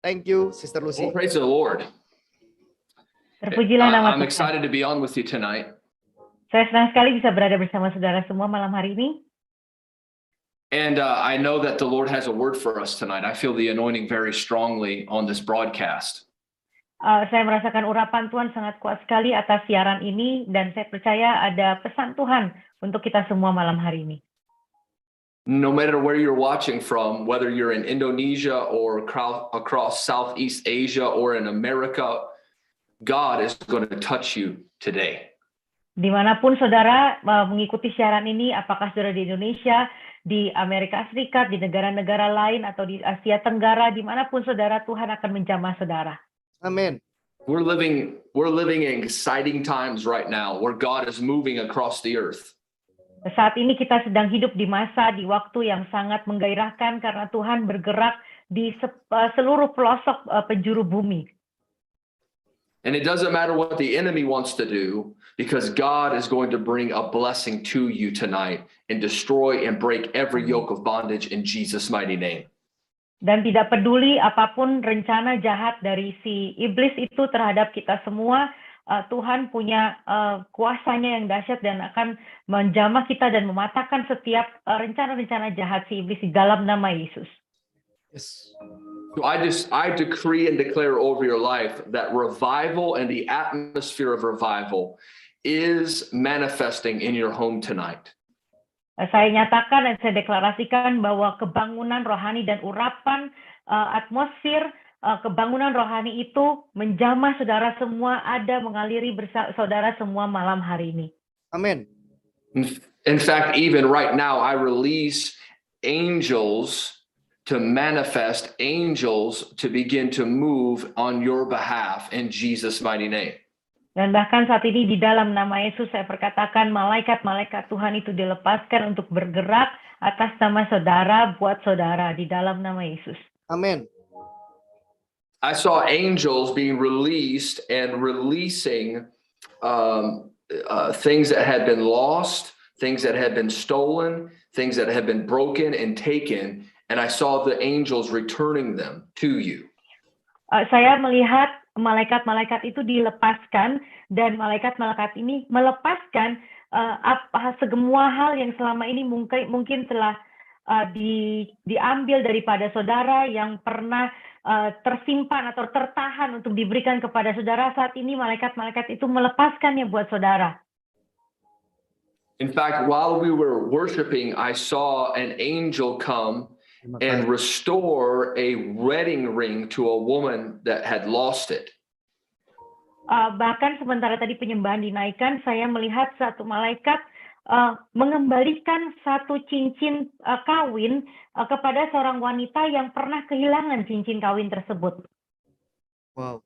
Thank you, Sister Well, Lucy. praise the Lord. Terpujilah nama I'm Tuhan. excited to be on with you tonight. Saya senang sekali bisa berada bersama saudara semua malam hari ini. And I know that the Lord has a word for us tonight. I feel the anointing very strongly on this broadcast. Saya merasakan urapan Tuhan sangat kuat sekali atas siaran ini, dan saya percaya ada pesan Tuhan untuk kita semua malam hari ini. No matter where you're watching from, whether you're in Indonesia or across Southeast Asia or in America, God is going to touch you today. Dimanapun saudara mengikuti siaran ini, apakah saudara di Indonesia, di Amerika Serikat, di negara-negara lain, atau di Asia Tenggara, dimanapun saudara, Tuhan akan menjamah saudara. Amin. We're living in exciting times right now where God is moving across the earth. Saat ini kita sedang hidup di masa, di waktu yang sangat menggairahkan karena Tuhan bergerak di seluruh pelosok penjuru bumi. And it doesn't matter what the enemy wants to do, because God is going to bring a blessing to you tonight and destroy and break every yoke of bondage in Jesus' mighty name. Dan tidak peduli apapun rencana jahat dari si iblis itu terhadap kita semua, Tuhan punya kuasanya yang dahsyat dan akan menjamah kita dan mematahkan setiap rencana-rencana jahat si iblis di dalam nama Yesus. Yes. So I decree and declare over your life that revival and the atmosphere of revival is manifesting in your home tonight. Saya nyatakan dan saya deklarasikan bahwa kebangunan rohani dan urapan atmosfer kebangunan rohani itu menjamah saudara semua, ada mengaliri saudara semua malam hari ini. Amin. In fact, even right now, I release angels to manifest, angels to begin to move on your behalf in Jesus' mighty name. Dan bahkan saat ini di dalam nama Yesus saya perkatakan malaikat-malaikat Tuhan itu dilepaskan untuk bergerak atas nama saudara, buat saudara di dalam nama Yesus. Amin. I saw angels being released and releasing things that had been lost, things that had been stolen, things that had been broken and taken, and I saw the angels returning them to you. Saya melihat malaikat-malaikat itu dilepaskan, dan malaikat-malaikat ini melepaskan semua hal yang selama ini mungkin telah diambil daripada saudara, yang pernah tersimpan atau tertahan untuk diberikan kepada saudara. Saat ini malaikat-malaikat itu melepaskannya buat saudara. In fact, while we were worshiping, I saw an angel come and restore a wedding ring to a woman that had lost it. Bahkan sementara tadi penyembahan dinaikkan, saya melihat satu malaikat mengembalikan satu cincin kawin kepada seorang wanita yang pernah kehilangan cincin kawin tersebut. Wow.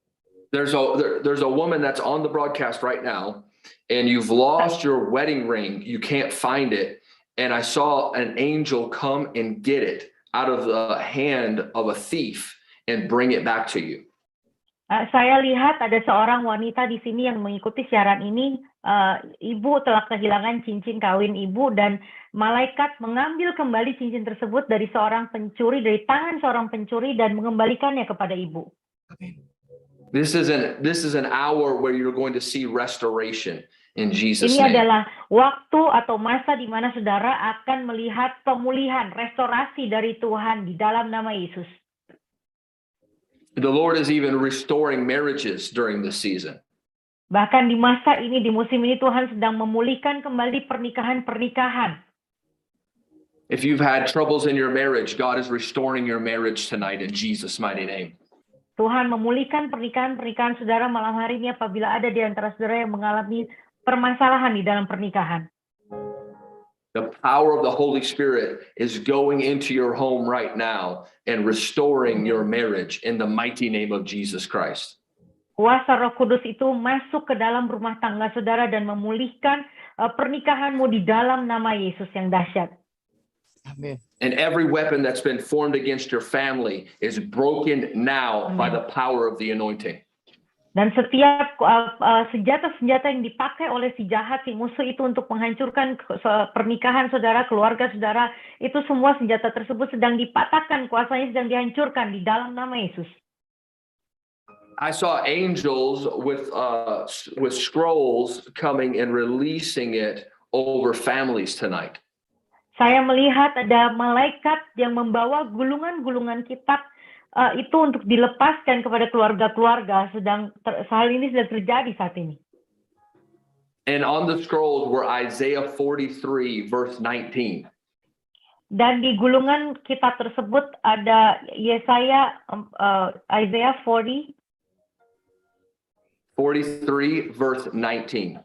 There's a woman that's on the broadcast right now, and you've lost your wedding ring. You can't find it, and I saw an angel come and get it out of the hand of a thief and bring it back to you. Saya lihat ada seorang wanita di sini yang mengikuti siaran ini. Ibu telah kehilangan cincin kawin ibu, dan malaikat mengambil kembali cincin tersebut dari seorang pencuri, dari tangan seorang pencuri, dan mengembalikannya kepada ibu. This is an hour where you're going to see restoration in Jesus' Ini name. adalah waktu atau masa di mana saudara akan melihat pemulihan, restorasi dari Tuhan di dalam nama Yesus. The Lord is even restoring marriages during this season. Bahkan di masa ini, di musim ini, Tuhan sedang memulihkan kembali pernikahan-pernikahan. If you've had troubles in your marriage, God is restoring your marriage tonight in Jesus' mighty name. Tuhan memulihkan pernikahan-pernikahan saudara malam hari ini apabila ada di antara saudara yang mengalami permasalahan di dalam pernikahan. The power of the Holy Spirit is going into your home right now and restoring your marriage in the mighty name of Jesus Christ. Kuasa Roh Kudus itu masuk ke dalam rumah tangga saudara dan memulihkan pernikahanmu di dalam nama Yesus yang dahsyat. Amin. And every weapon that's been formed against your family is broken now by the power of the anointing. Dan setiap senjata-senjata yang dipakai oleh si jahat, si musuh itu untuk menghancurkan pernikahan saudara, keluarga saudara, itu semua senjata tersebut sedang dipatahkan, kuasanya sedang dihancurkan di dalam nama Yesus. I saw angels with scrolls coming and releasing it over families tonight. Saya melihat ada malaikat yang membawa gulungan-gulungan kitab itu untuk dilepaskan kepada keluarga-keluarga. Hal ini sedang terjadi saat ini. And on the scrolls were Isaiah 43 verse 19. Dan di gulungan kitab tersebut ada Yesaya Isaiah 43 verse 19.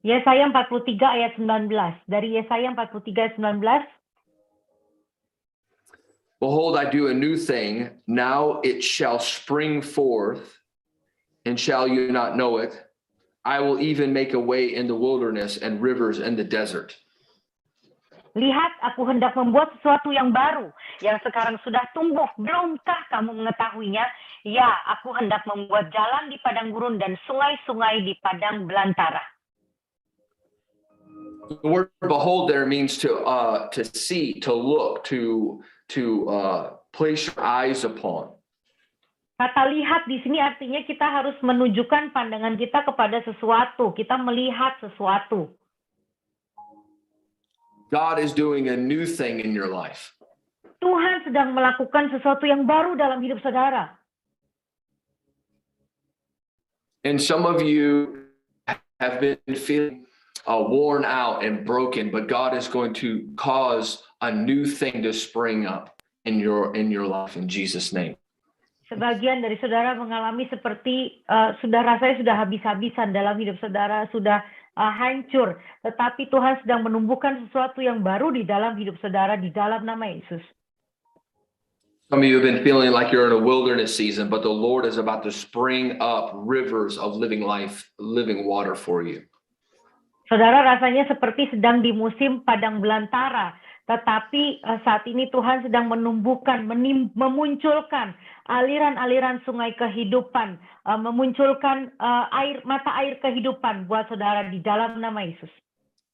Yesaya 43 ayat 19. Dari Yesaya 43 ayat 19. Behold, I do a new thing. Now it shall spring forth, and shall you not know it? I will even make a way in the wilderness and rivers in the desert. Lihat, aku hendak membuat sesuatu yang baru, yang sekarang sudah tumbuh. Belumkah kamu mengetahuinya? Ya, aku hendak membuat jalan di padang gurun dan sungai-sungai di padang belantara. The word "behold" there means to see, to look, to place your eyes upon. Kata lihat di sini artinya kita harus menunjukkan pandangan kita kepada sesuatu. Kita melihat sesuatu. God is doing a new thing in your life. Tuhan sedang melakukan sesuatu yang baru dalam hidup saudara. And some of you have been feeling worn out and broken, but God is going to cause a new thing to spring up in your life in Jesus' name. Sebagian dari saudara mengalami seperti rasanya sudah habis-habisan dalam hidup saudara, sudah hancur. Tetapi Tuhan sedang menumbuhkan sesuatu yang baru di dalam hidup saudara di dalam nama Yesus. Some of you have been feeling like you're in a wilderness season, but the Lord is about to spring up rivers of living life, living water for you. Saudara rasanya seperti sedang di musim padang belantara. Tetapi saat ini Tuhan sedang menumbuhkan, memunculkan aliran-aliran sungai kehidupan, memunculkan mata air kehidupan buat saudara di dalam nama Yesus.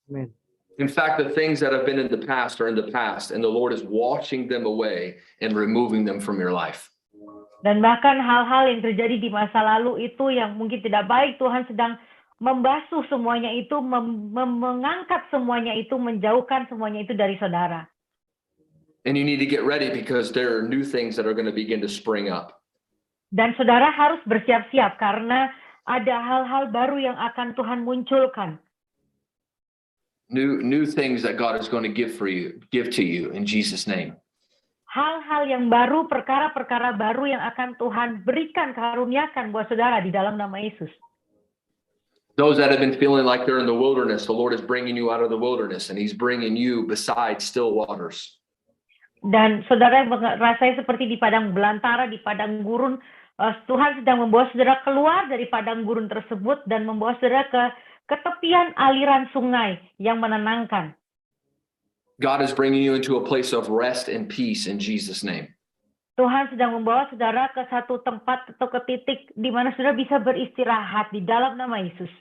Amen. In fact, the things that have been in the past are in the past, and the Lord is washing them away and removing them from your life. Dan bahkan hal-hal yang terjadi di masa lalu itu yang mungkin tidak baik, Tuhan sedang membasuh semuanya itu, mengangkat semuanya itu, menjauhkan semuanya itu dari saudara. And you need to get ready because there are new things that are going to begin to spring up. Dan saudara harus bersiap-siap karena ada hal-hal baru yang akan Tuhan munculkan. New things that God is going to give to you in Jesus' name. Hal-hal yang baru, perkara-perkara baru yang akan Tuhan berikan, karuniakan buat saudara di dalam nama Yesus. Those that have been feeling like they're in the wilderness, the Lord is bringing you out of the wilderness and He's bringing you beside still waters. Dan saudara yang rasanya seperti di padang belantara, di padang gurun, Tuhan sedang membawa saudara keluar dari padang gurun tersebut dan membawa saudara ke tepian aliran sungai yang menenangkan. God is bringing you into a place of rest and peace in Jesus' name. Tuhan sedang membawa saudara ke satu tempat atau ke titik di mana saudara bisa beristirahat di dalam nama Yesus.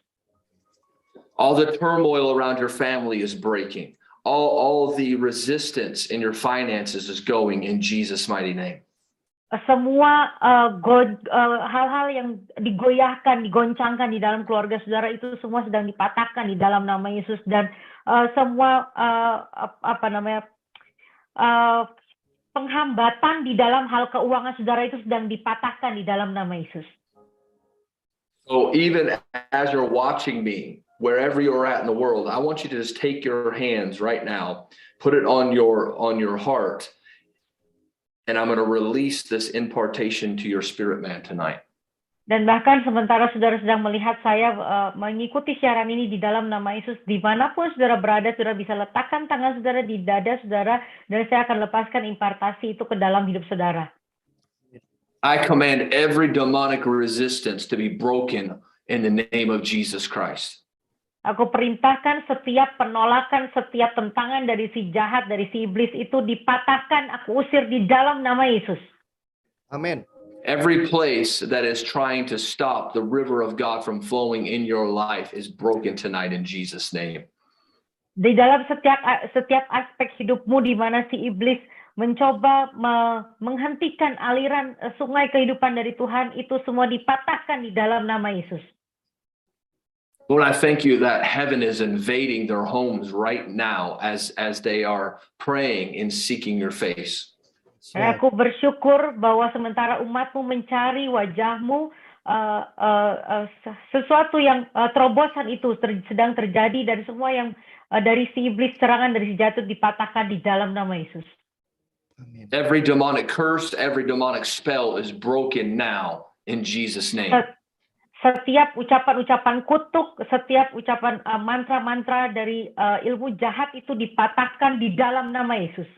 All the turmoil around your family is breaking. All the resistance in your finances is going in Jesus' mighty name. Semua hal-hal yang digoyahkan, digoncangkan di dalam keluarga saudara itu semua sedang dipatahkan di dalam nama Yesus, dan semua penghambatan di dalam hal keuangan saudara itu sedang dipatahkan di dalam nama Yesus. So even as you're watching me, wherever you're at in the world, I want you to just take your hands right now, put it on your heart, and I'm going to release this impartation to your spirit man tonight. Dan bahkan sementara saudara sedang melihat saya mengikuti siaran ini di dalam nama Yesus, dimanapun saudara berada, saudara bisa letakkan tangan saudara di dada saudara, dan saya akan lepaskan impartasi itu ke dalam hidup saudara. I command every demonic resistance to be broken in the name of Jesus Christ. Aku perintahkan setiap penolakan, setiap tentangan dari si jahat, dari si iblis itu dipatahkan, aku usir di dalam nama Yesus. Amen. Every place that is trying to stop the river of God from flowing in your life is broken tonight in Jesus' name. Di dalam setiap aspek hidupmu di mana si iblis mencoba menghentikan aliran sungai kehidupan dari Tuhan, itu semua dipatahkan di dalam nama Yesus. Lord, I thank you that heaven is invading their homes right now as they are praying and seeking your face. Dan aku bersyukur bahwa sementara umatmu mencari wajahmu, sesuatu yang terobosan itu sedang terjadi, dan semua yang dari si iblis, serangan dari si jatuh dipatahkan di dalam nama Yesus. Amin. Every demonic curse, every demonic spell is broken now in Jesus' name. Setiap ucapan-ucapan kutuk, setiap ucapan mantra-mantra dari ilmu jahat itu dipatahkan di dalam nama Yesus.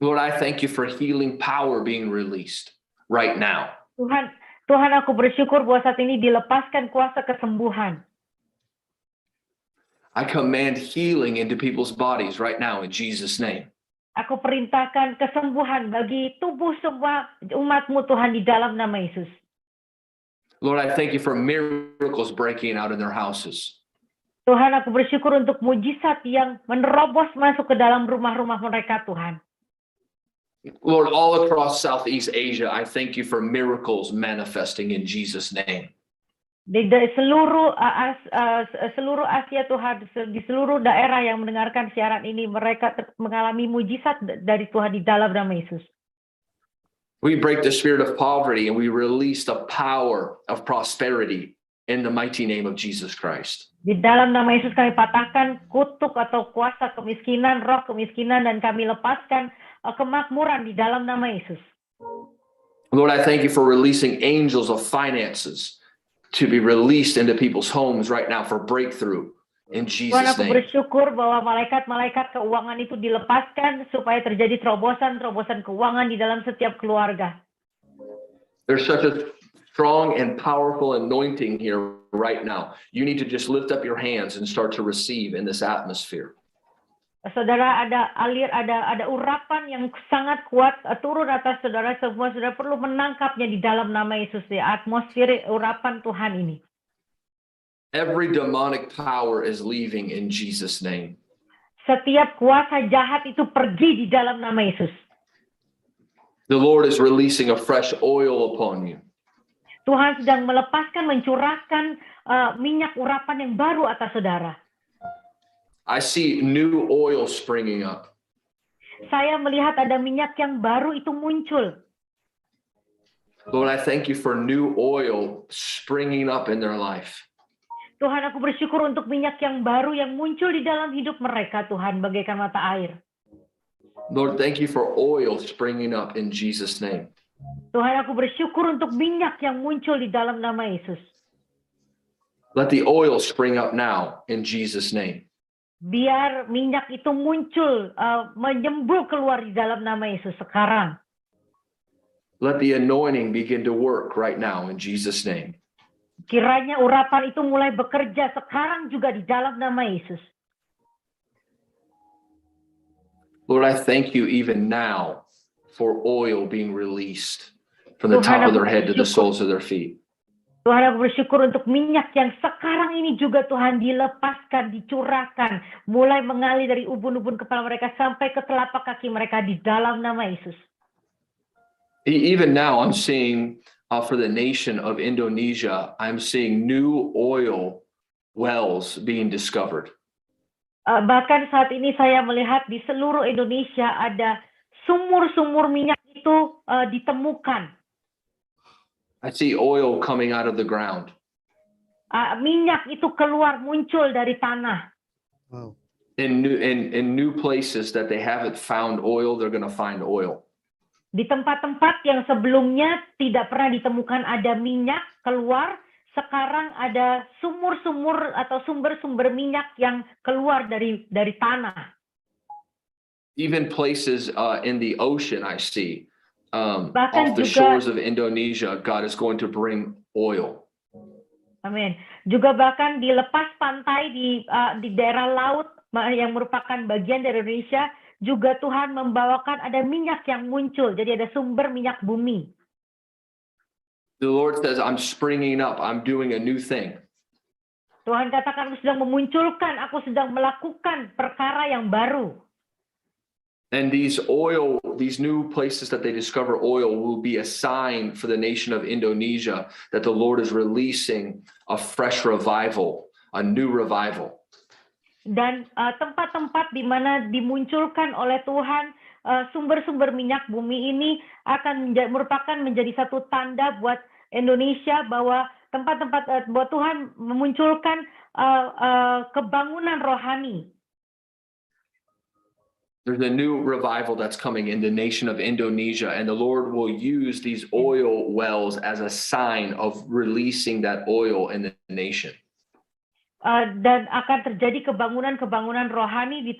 Lord, I thank you for healing power being released right now. Tuhan, aku bersyukur bahwa saat ini dilepaskan kuasa kesembuhan. I command healing into people's bodies right now in Jesus' name. Aku perintahkan kesembuhan bagi tubuh semua umatmu Tuhan di dalam nama Yesus. Lord, I thank you for miracles breaking out in their houses. Tuhan, aku bersyukur untuk mujizat yang menerobos masuk ke dalam rumah-rumah mereka, Tuhan. Lord, all across Southeast Asia, I thank you for miracles manifesting in Jesus' name. Di seluruh Asia, Tuhan, di seluruh daerah yang mendengarkan siaran ini, mereka mengalami mujizat dari Tuhan di dalam nama Yesus. We break the spirit of poverty and we release the power of prosperity in the mighty name of Jesus Christ. Di dalam nama Yesus kami patahkan kutuk atau kuasa kemiskinan, roh kemiskinan, dan kami lepaskan kemakmuran di dalam nama Yesus. Lord, I thank you for releasing angels of finances to be released into people's homes right now for breakthrough in Tuhan, Jesus' aku name. bersyukur bahwa malaikat-malaikat keuangan itu dilepaskan supaya terjadi terobosan keuangan di dalam setiap keluarga. There's such a strong and powerful anointing here right now. You need to just lift up your hands and start to receive in this atmosphere. Saudara, ada urapan yang sangat kuat turun atas saudara semua. Saudara perlu menangkapnya di dalam nama Yesus, di atmosfer urapan Tuhan ini. Every demonic power is leaving in Jesus' name. Setiap kuasa jahat itu pergi di dalam nama Yesus. The Lord is releasing a fresh oil upon you. Tuhan sedang melepaskan, mencurahkan minyak urapan yang baru atas saudara. I see new oil springing up. Saya melihat ada minyak yang baru itu muncul. Lord, I thank you for new oil springing up in their life. Tuhan, aku bersyukur untuk minyak yang baru yang muncul di dalam hidup mereka, Tuhan, bagaikan mata air. Lord, thank you for oil springing up in Jesus' name. Tuhan, aku bersyukur untuk minyak yang muncul di dalam nama Yesus. Let the oil spring up now in Jesus' name. Biar minyak itu muncul, menyembul keluar di dalam nama Yesus sekarang. Let the anointing begin to work right now in Jesus' name. Kiranya urapan itu mulai bekerja sekarang juga di dalam nama Yesus. Lord, I thank you even now for oil being released from the Tuhan, top of aku their head to the bersyukur. soles of their feet. Tuhan, aku bersyukur untuk minyak yang sekarang ini juga Tuhan dilepaskan, dicurahkan, mulai mengalir dari ubun-ubun kepala mereka sampai ke telapak kaki mereka di dalam nama Yesus. Even now, I'm seeing for the nation of Indonesia, I'm seeing new oil wells being discovered. Bahkan saat ini saya melihat di seluruh Indonesia ada sumur-sumur minyak itu ditemukan. I see oil coming out of the ground. Minyak itu keluar muncul dari tanah. Wow. In new places that they haven't found oil, they're going to find oil. Di tempat-tempat yang sebelumnya tidak pernah ditemukan ada minyak keluar, sekarang ada sumur-sumur atau sumber-sumber minyak yang keluar dari tanah. Even places in the ocean, I see. Bahkan Off the juga- shores of Indonesia, God is going to bring oil. Amin. Juga bahkan di lepas pantai di daerah laut yang merupakan bagian dari Indonesia, juga Tuhan membawakan ada minyak yang muncul. Jadi ada sumber minyak bumi. The Lord says, I'm springing up. I'm doing a new thing. Tuhan katakan, aku sedang memunculkan, aku sedang melakukan perkara yang baru. And these new places that they discover oil will be a sign for the nation of Indonesia that the Lord is releasing a fresh revival, a new revival. Dan tempat-tempat di mana dimunculkan oleh Tuhan sumber-sumber minyak bumi ini akan merupakan menjadi satu tanda buat Indonesia bahwa tempat-tempat bahwa Tuhan memunculkan kebangunan rohani. There's a new revival that's coming in the nation of Indonesia, and the Lord will use these oil wells as a sign of releasing that oil in the nation. Dan akan terjadi kebangunan rohani di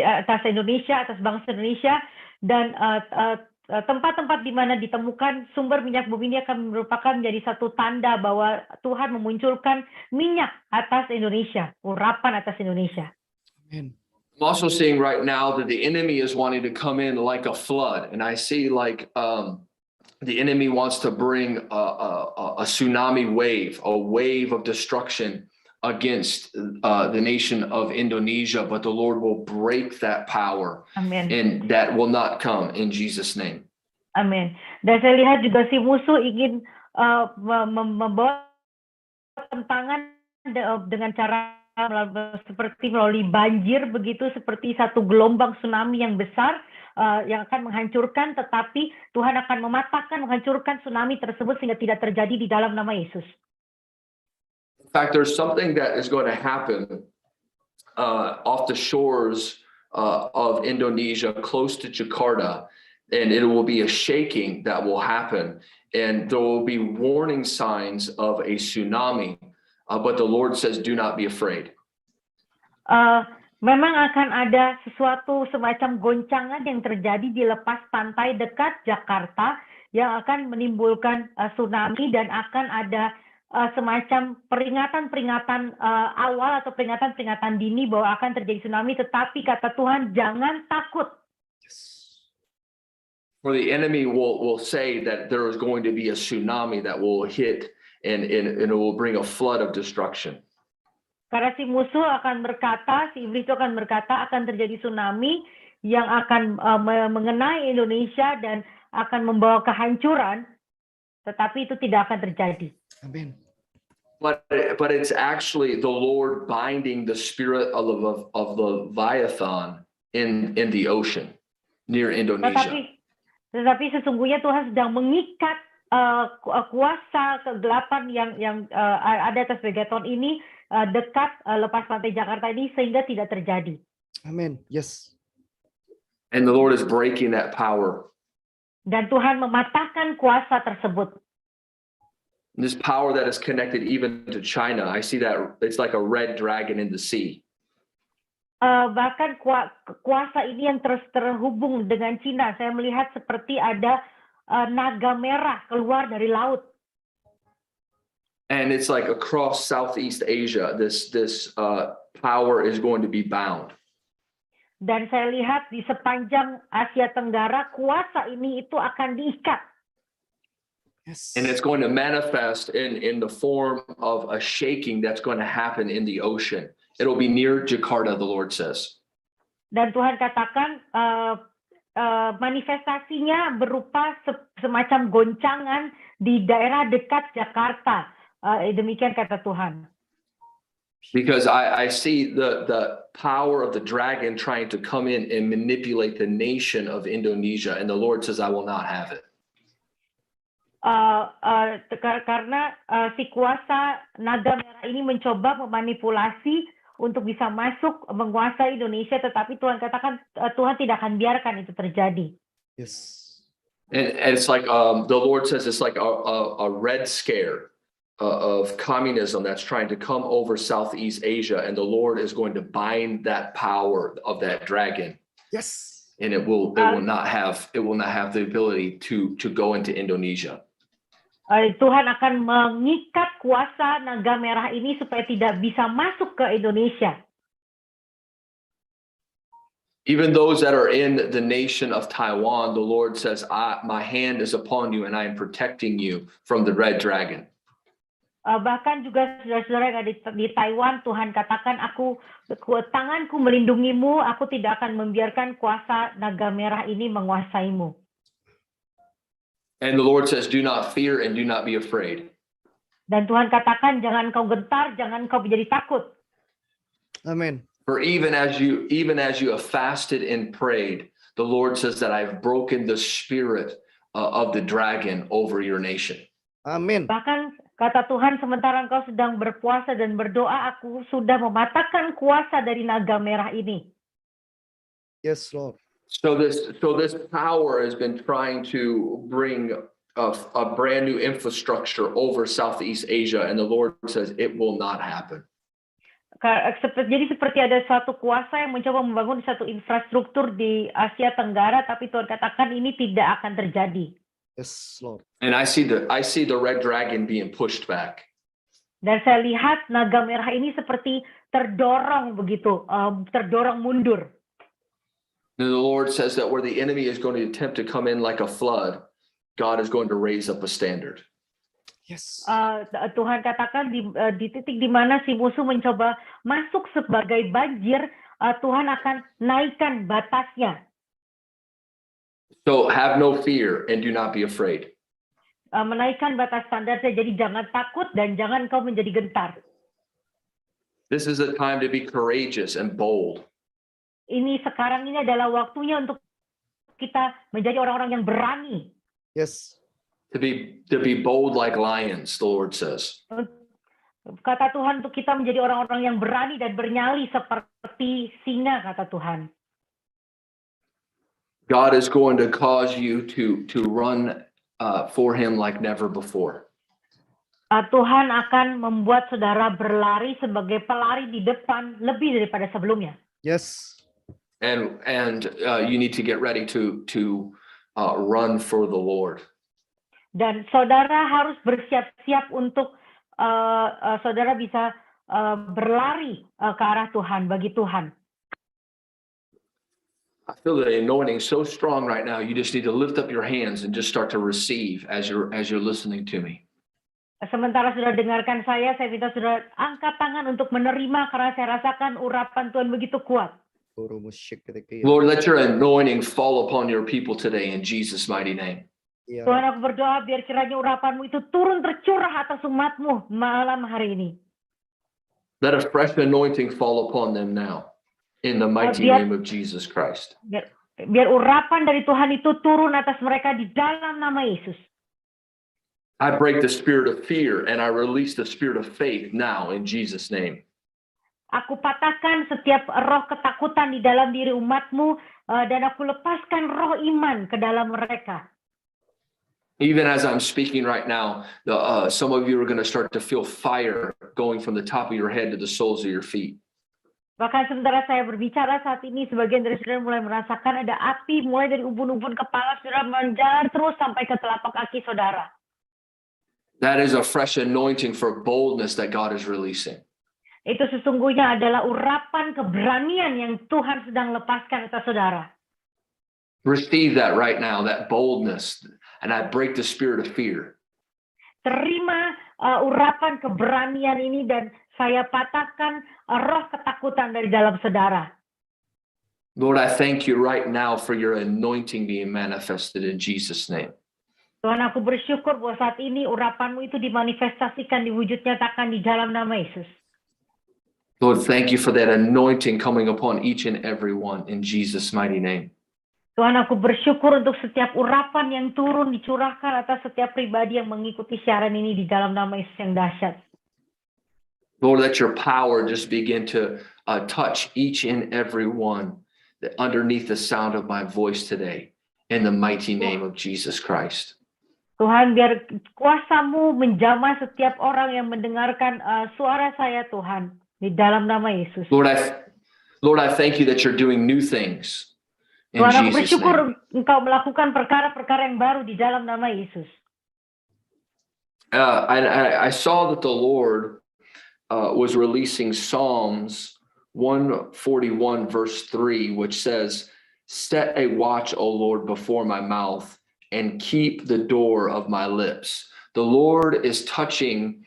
atas Indonesia, atas bangsa Indonesia, dan tempat-tempat di mana ditemukan sumber minyak bumi ini akan merupakan menjadi satu tanda bahwa Tuhan memunculkan minyak atas Indonesia, urapan atas Indonesia. Amen. I'm also seeing right now that the enemy is wanting to come in like a flood, and I see like the enemy wants to bring a tsunami wave, a wave of destruction against the nation of Indonesia, but the Lord will break that power. Amin. And that will not come in Jesus' name. Amin. Dan saya lihat juga si musuh ingin membawa tentangan dengan cara seperti melalui banjir begitu, seperti satu gelombang tsunami yang besar yang akan menghancurkan, tetapi Tuhan akan mematahkan, menghancurkan tsunami tersebut sehingga tidak terjadi di dalam nama Yesus. In fact, there's something that is going to happen off the shores of Indonesia, close to Jakarta, and it will be a shaking that will happen, and there will be warning signs of a tsunami. But the Lord says, do not be afraid. Memang akan ada sesuatu semacam goncangan yang terjadi di lepas pantai dekat Jakarta yang akan menimbulkan tsunami, dan akan ada semacam peringatan-peringatan awal atau peringatan-peringatan dini bahwa akan terjadi tsunami, tetapi kata Tuhan, jangan takut. For the enemy will say that there is going to be a tsunami that will hit and it will bring a flood of destruction. Karena si musuh akan berkata, si iblis itu akan berkata akan terjadi tsunami yang akan mengenai Indonesia dan akan membawa kehancuran, tetapi itu tidak akan terjadi. Amen. But it's actually the Lord binding the spirit of Leviathan in the ocean near Indonesia. Tetapi sesungguhnya Tuhan sedang mengikat kuasa kegelapan yang ada atas Leviathan ini dekat lepas pantai Jakarta ini sehingga tidak terjadi. Amen. Yes. And the Lord is breaking that power. Dan Tuhan mematahkan kuasa tersebut. This power that is connected even to China, I see that it's like a red dragon in the sea. Bahkan kuasa ini yang terus terhubung dengan Cina, saya melihat seperti ada naga merah keluar dari laut. And it's like across Southeast Asia, this power is going to be bound. Dan saya lihat di sepanjang Asia Tenggara kuasa ini itu akan diikat. Yes. And it's going to manifest in the form of a shaking that's going to happen in the ocean. It'll be near Jakarta, the Lord says. Dan Tuhan katakan manifestasinya berupa semacam goncangan di daerah dekat Jakarta. Demikian kata Tuhan. Because I see the power of the dragon trying to come in and manipulate the nation of Indonesia, and the Lord says, I will not have it. Karena si kuasa naga merah ini mencoba memanipulasi untuk bisa masuk menguasai Indonesia, tetapi Tuhan katakan Tuhan tidak akan biarkan itu terjadi. Yes. And it's like the Lord says it's like a red scare of communism that's trying to come over Southeast Asia, and the Lord is going to bind that power of that dragon. Yes. And it will not have the ability to go into Indonesia. Tuhan akan mengikat kuasa naga merah ini supaya tidak bisa masuk ke Indonesia. Even those that are in the nation of Taiwan, the Lord says, my hand is upon you and I am protecting you from the red dragon. Bahkan juga saudara-saudara yang ada di Taiwan, Tuhan katakan, tanganku melindungimu, aku tidak akan membiarkan kuasa naga merah ini menguasaimu. And the Lord says, do not fear and do not be afraid. Dan Tuhan katakan, jangan kau gentar, jangan kau menjadi takut. Amen. For even as you have fasted and prayed, the Lord says that I've broken the spirit of the dragon over your nation. Amin. Bahkan kata Tuhan, sementara engkau sedang berpuasa dan berdoa, aku sudah mematahkan kuasa dari naga merah ini. Yes, Lord. So this power has been trying to bring a brand new infrastructure over Southeast Asia, and the Lord says it will not happen. Jadi seperti ada suatu kuasa yang mencoba membangun satu infrastruktur di Asia Tenggara, tapi Tuhan katakan ini tidak akan terjadi. Yes, Lord. And I see the red dragon being pushed back. Dan saya lihat naga merah ini seperti terdorong begitu, terdorong mundur. And the Lord says that where the enemy is going to attempt to come in like a flood, God is going to raise up a standard. Yes. Tuhan katakan di titik di mana si musuh mencoba masuk sebagai banjir, Tuhan akan naikkan batasnya. So have no fear and do not be afraid. Menaikkan batas standarnya, jadi jangan takut dan jangan kau menjadi gentar. This is a time to be courageous and bold. Sekarang ini adalah waktunya untuk kita menjadi orang-orang yang berani. Yes. To be bold like lions, the Lord says. Kata Tuhan untuk kita menjadi orang-orang yang berani dan bernyali seperti singa, kata Tuhan. God is going to cause you to run for Him like never before. Tuhan akan membuat saudara berlari sebagai pelari di depan lebih daripada sebelumnya. Yes. And you need to get ready to run for the Lord. Dan saudara harus bersiap-siap untuk saudara bisa berlari ke arah Tuhan, bagi Tuhan. I feel the anointing so strong right now. You just need to lift up your hands and just start to receive as you're listening to me. Sementara saudara dengarkan saya minta saudara angkat tangan untuk menerima, karena saya rasakan urapan Tuhan begitu kuat. Lord, let your anointing fall upon your people today in Jesus' mighty name. Tuhan, aku berdoa biar kiranya urapanmu itu turun tercurah atas umatmu malam hari ini. Let a fresh anointing fall upon them now in the mighty name of Jesus Christ. Biar urapan dari Tuhan itu turun atas mereka di dalam nama Yesus. I break the spirit of fear and I release the spirit of faith now in Jesus' name. Aku patahkan setiap roh ketakutan di dalam diri umatmu, dan aku lepaskan roh iman ke dalam mereka. Even as I'm speaking right now, some of you are going to start to feel fire going from the top of your head to the soles of your feet. Bahkan sementara saya berbicara saat ini, sebagian dari saudara mulai merasakan ada api mulai dari ubun-ubun kepala saudara menjalar terus sampai ke telapak kaki saudara. That is a fresh anointing for boldness that God is releasing. Itu sesungguhnya adalah urapan keberanian yang Tuhan sedang lepaskan atas saudara. Receive that right now, that boldness, and I break the spirit of fear. Terima urapan keberanian ini dan saya patahkan roh ketakutan dari dalam saudara. Lord, I thank you right now for your anointing being manifested in Jesus' name. Tuhan, aku bersyukur bahwa saat ini urapanmu itu dimanifestasikan, diwujud nyatakan di dalam nama Yesus. Lord, thank you for that anointing coming upon each and every one in Jesus' mighty name. Tuhan, aku bersyukur untuk setiap urapan yang turun dicurahkan atas setiap pribadi yang mengikuti siaran ini di dalam nama Yesus yang dahsyat. Lord, let your power just begin to touch each and every one underneath the sound of my voice today in the mighty name of Jesus Christ. Tuhan, biar kuasamu menjamah setiap orang yang mendengarkan suara saya, Tuhan, di dalam nama Yesus. Lord, I thank you that you're doing new things in Tuhan, aku Jesus' bersyukur name. Engkau melakukan perkara-perkara yang baru di dalam nama Yesus. I saw that the Lord was releasing Psalms 141 verse 3, which says, "Set a watch, O Lord, before my mouth, and keep the door of my lips." The Lord is touching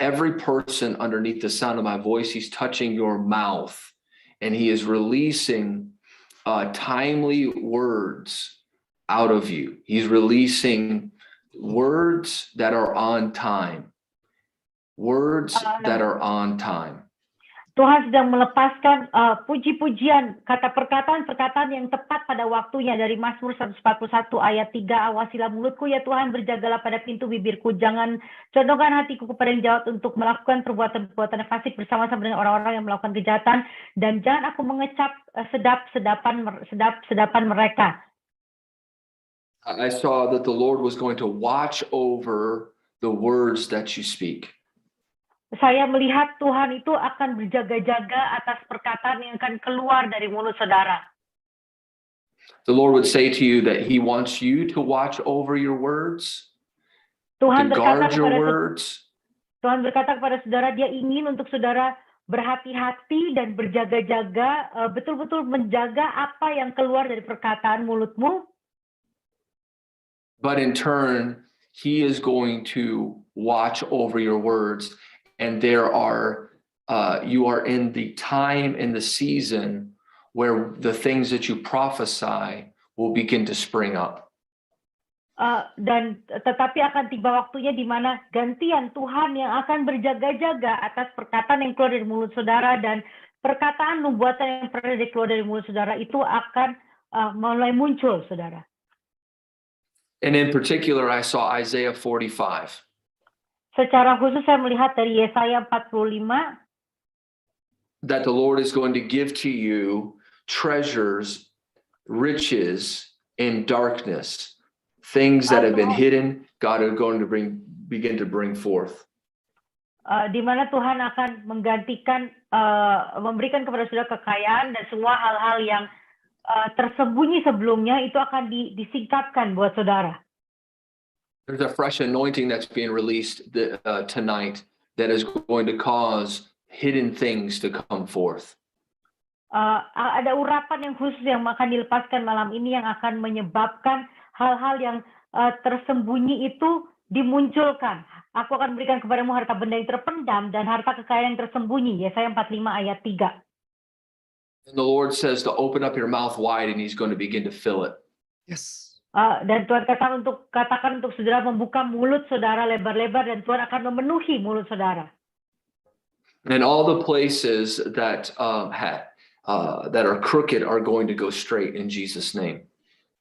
every person underneath the sound of my voice, he's touching your mouth and he is releasing timely words out of you. He's releasing words that are on time. Words that are on time. Tuhan sedang melepaskan puji-pujian, kata perkataan-perkataan yang tepat pada waktunya dari Mazmur 141 ayat 3. Awasilah mulutku ya Tuhan, berjagalah pada pintu bibirku, jangan condongkan hatiku kepada yang jahat untuk melakukan perbuatan-perbuatan fasik bersama-sama dengan orang-orang yang melakukan kejahatan, dan jangan aku mengecap sedap-sedapan mereka. I saw that the Lord was going to watch over the words that you speak. Saya melihat Tuhan itu akan berjaga-jaga atas perkataan yang akan keluar dari mulut saudara. The Lord would say to you that he wants you to watch over your words, Tuhan to berkata guard your kepada words. Tuhan berkata kepada saudara, dia ingin untuk saudara berhati-hati dan berjaga-jaga, betul-betul menjaga apa yang keluar dari perkataan mulutmu. But in turn, he is going to watch over your words. And there are, you are in the time in the season where the things that you prophesy will begin to spring up. Dan tetapi akan tiba waktunya di mana gantian Tuhan yang akan berjaga-jaga atas perkataan yang keluar dari mulut saudara, dan perkataan nubuatan yang pernah keluar dari mulut saudara itu akan mulai muncul, saudara. And in particular, I saw Isaiah 45. Secara khusus saya melihat dari Yesaya 45 that the Lord is going to give to you treasures, riches in darkness, things that have been hidden, God is going to begin to bring forth. Di mana Tuhan akan menggantikan, memberikan kepada saudara kekayaan, dan semua hal-hal yang tersembunyi sebelumnya itu akan disingkapkan buat saudara. There's a fresh anointing that's being released tonight that is going to cause hidden things to come forth. Ada urapan yang khusus yang akan dilepaskan malam ini yang akan menyebabkan hal-hal yang tersembunyi itu dimunculkan. Aku akan berikan kepadamu harta benda yang terpendam dan harta kekayaan yang tersembunyi. Yesaya 45 ayat 3. And the Lord says to open up your mouth wide and he's going to begin to fill it. Yes. Dan Tuhan katakan untuk saudara membuka mulut saudara lebar-lebar, dan Tuhan akan memenuhi mulut saudara. And all the places that that are crooked are going to go straight in Jesus' name.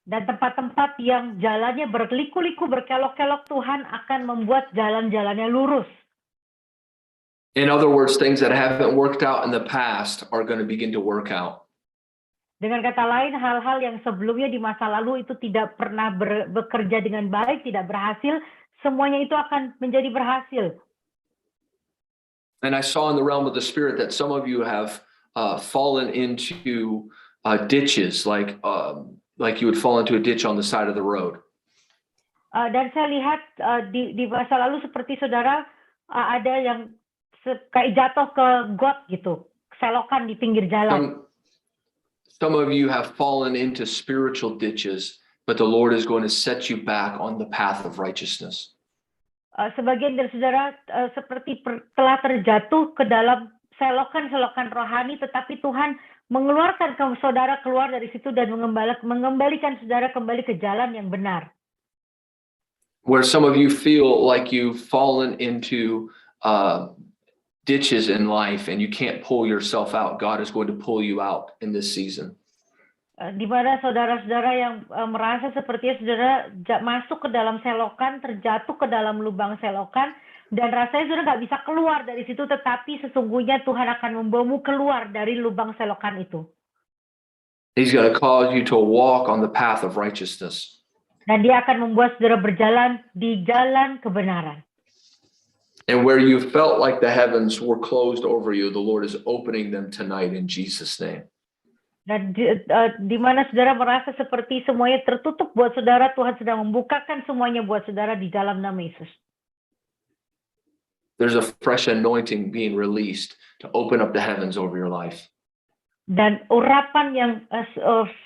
Dan tempat-tempat yang jalannya berliku-liku, berkelok-kelok, Tuhan akan membuat jalan-jalannya lurus. In other words, things that haven't worked out in the past are going to begin to work out. Dengan kata lain, hal-hal yang sebelumnya di masa lalu itu tidak pernah bekerja dengan baik, tidak berhasil, semuanya itu akan menjadi berhasil. And I saw in the realm of the spirit that some of you have fallen into ditches, like you would fall into a ditch on the side of the road. Dan saya lihat di masa lalu seperti saudara ada yang kayak jatuh ke got gitu, selokan di pinggir jalan. Some of you have fallen into spiritual ditches, but the Lord is going to set you back on the path of righteousness. Sebagian dari saudara seperti telah terjatuh ke dalam selokan-selokan rohani, tetapi Tuhan mengeluarkan saudara keluar dari situ dan mengembalikan saudara kembali ke jalan yang benar. Where some of you feel like you've fallen into ditches in life and you can't pull yourself out, God is going to pull you out in this season. Di mana saudara-saudara yang merasa sepertinya saudara masuk ke dalam selokan, terjatuh ke dalam lubang selokan, dan rasanya saudara nggak bisa keluar dari situ, tetapi sesungguhnya Tuhan akan membawamu keluar dari lubang selokan itu. He's going to cause you to walk on the path of righteousness. Dan dia akan membuat saudara berjalan di jalan kebenaran. And where you felt like the heavens were closed over you, the Lord is opening them tonight in Jesus' name. Dan di mana saudara merasa seperti semuanya tertutup buat saudara, Tuhan sedang membukakan semuanya buat saudara di dalam nama Yesus. There's a fresh anointing being released to open up the heavens over your life. Dan urapan yang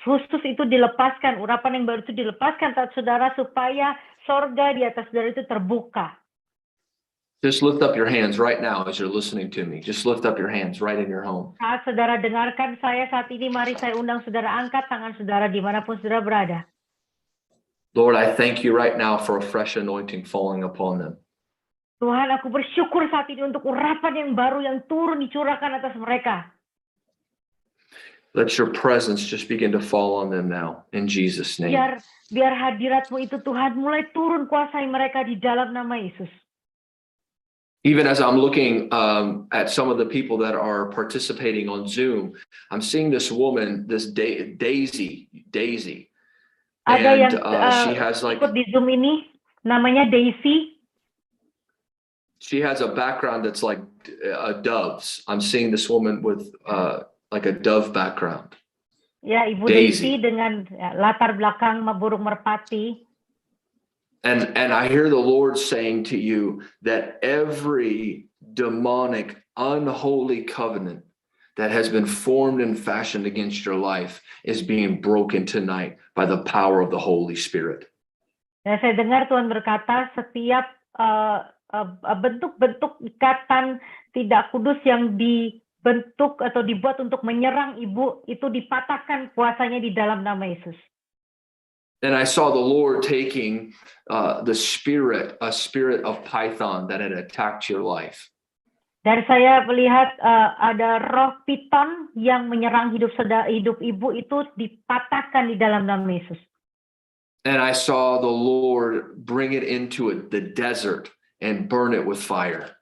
khusus itu dilepaskan, urapan yang baru itu dilepaskan saat saudara supaya sorga di atas saudara itu terbuka. Just lift up your hands right now as you're listening to me. Just lift up your hands right in your home. Saat saudara dengarkan saya saat ini, mari saya undang saudara angkat tangan saudara dimanapun saudara berada. Lord, I thank you right now for a fresh anointing falling upon them. Tuhan, aku bersyukur saat ini untuk urapan yang baru yang turun dicurahkan atas mereka. Let your presence just begin to fall on them now in Jesus' name. Biar hadiratmu itu Tuhan mulai turun kuasai mereka di dalam nama Yesus. Even as I'm looking at some of the people that are participating on Zoom, I'm seeing this woman, this Daisy. Ada yang she has like ikut di Zoom ini, namanya Daisy. she has a background that's like doves. I'm seeing this woman with like a dove background. Ya, Ibu Daisy. Daisy dengan latar belakang burung merpati. And I hear the Lord saying to you that every demonic, unholy covenant that has been formed and fashioned against your life is being broken tonight by the power of the Holy Spirit. Dan saya dengar Tuhan berkata, setiap bentuk-bentuk ikatan tidak kudus yang dibentuk atau dibuat untuk menyerang ibu, itu dipatahkan kuasanya di dalam nama Yesus. And I saw the Lord taking a spirit of Python that had attacked your life. Dan saya melihat ada roh piton yang menyerang hidup ibu itu dipatahkan di dalam nama Yesus. And I saw the Lord bring it into the desert and burn it with fire.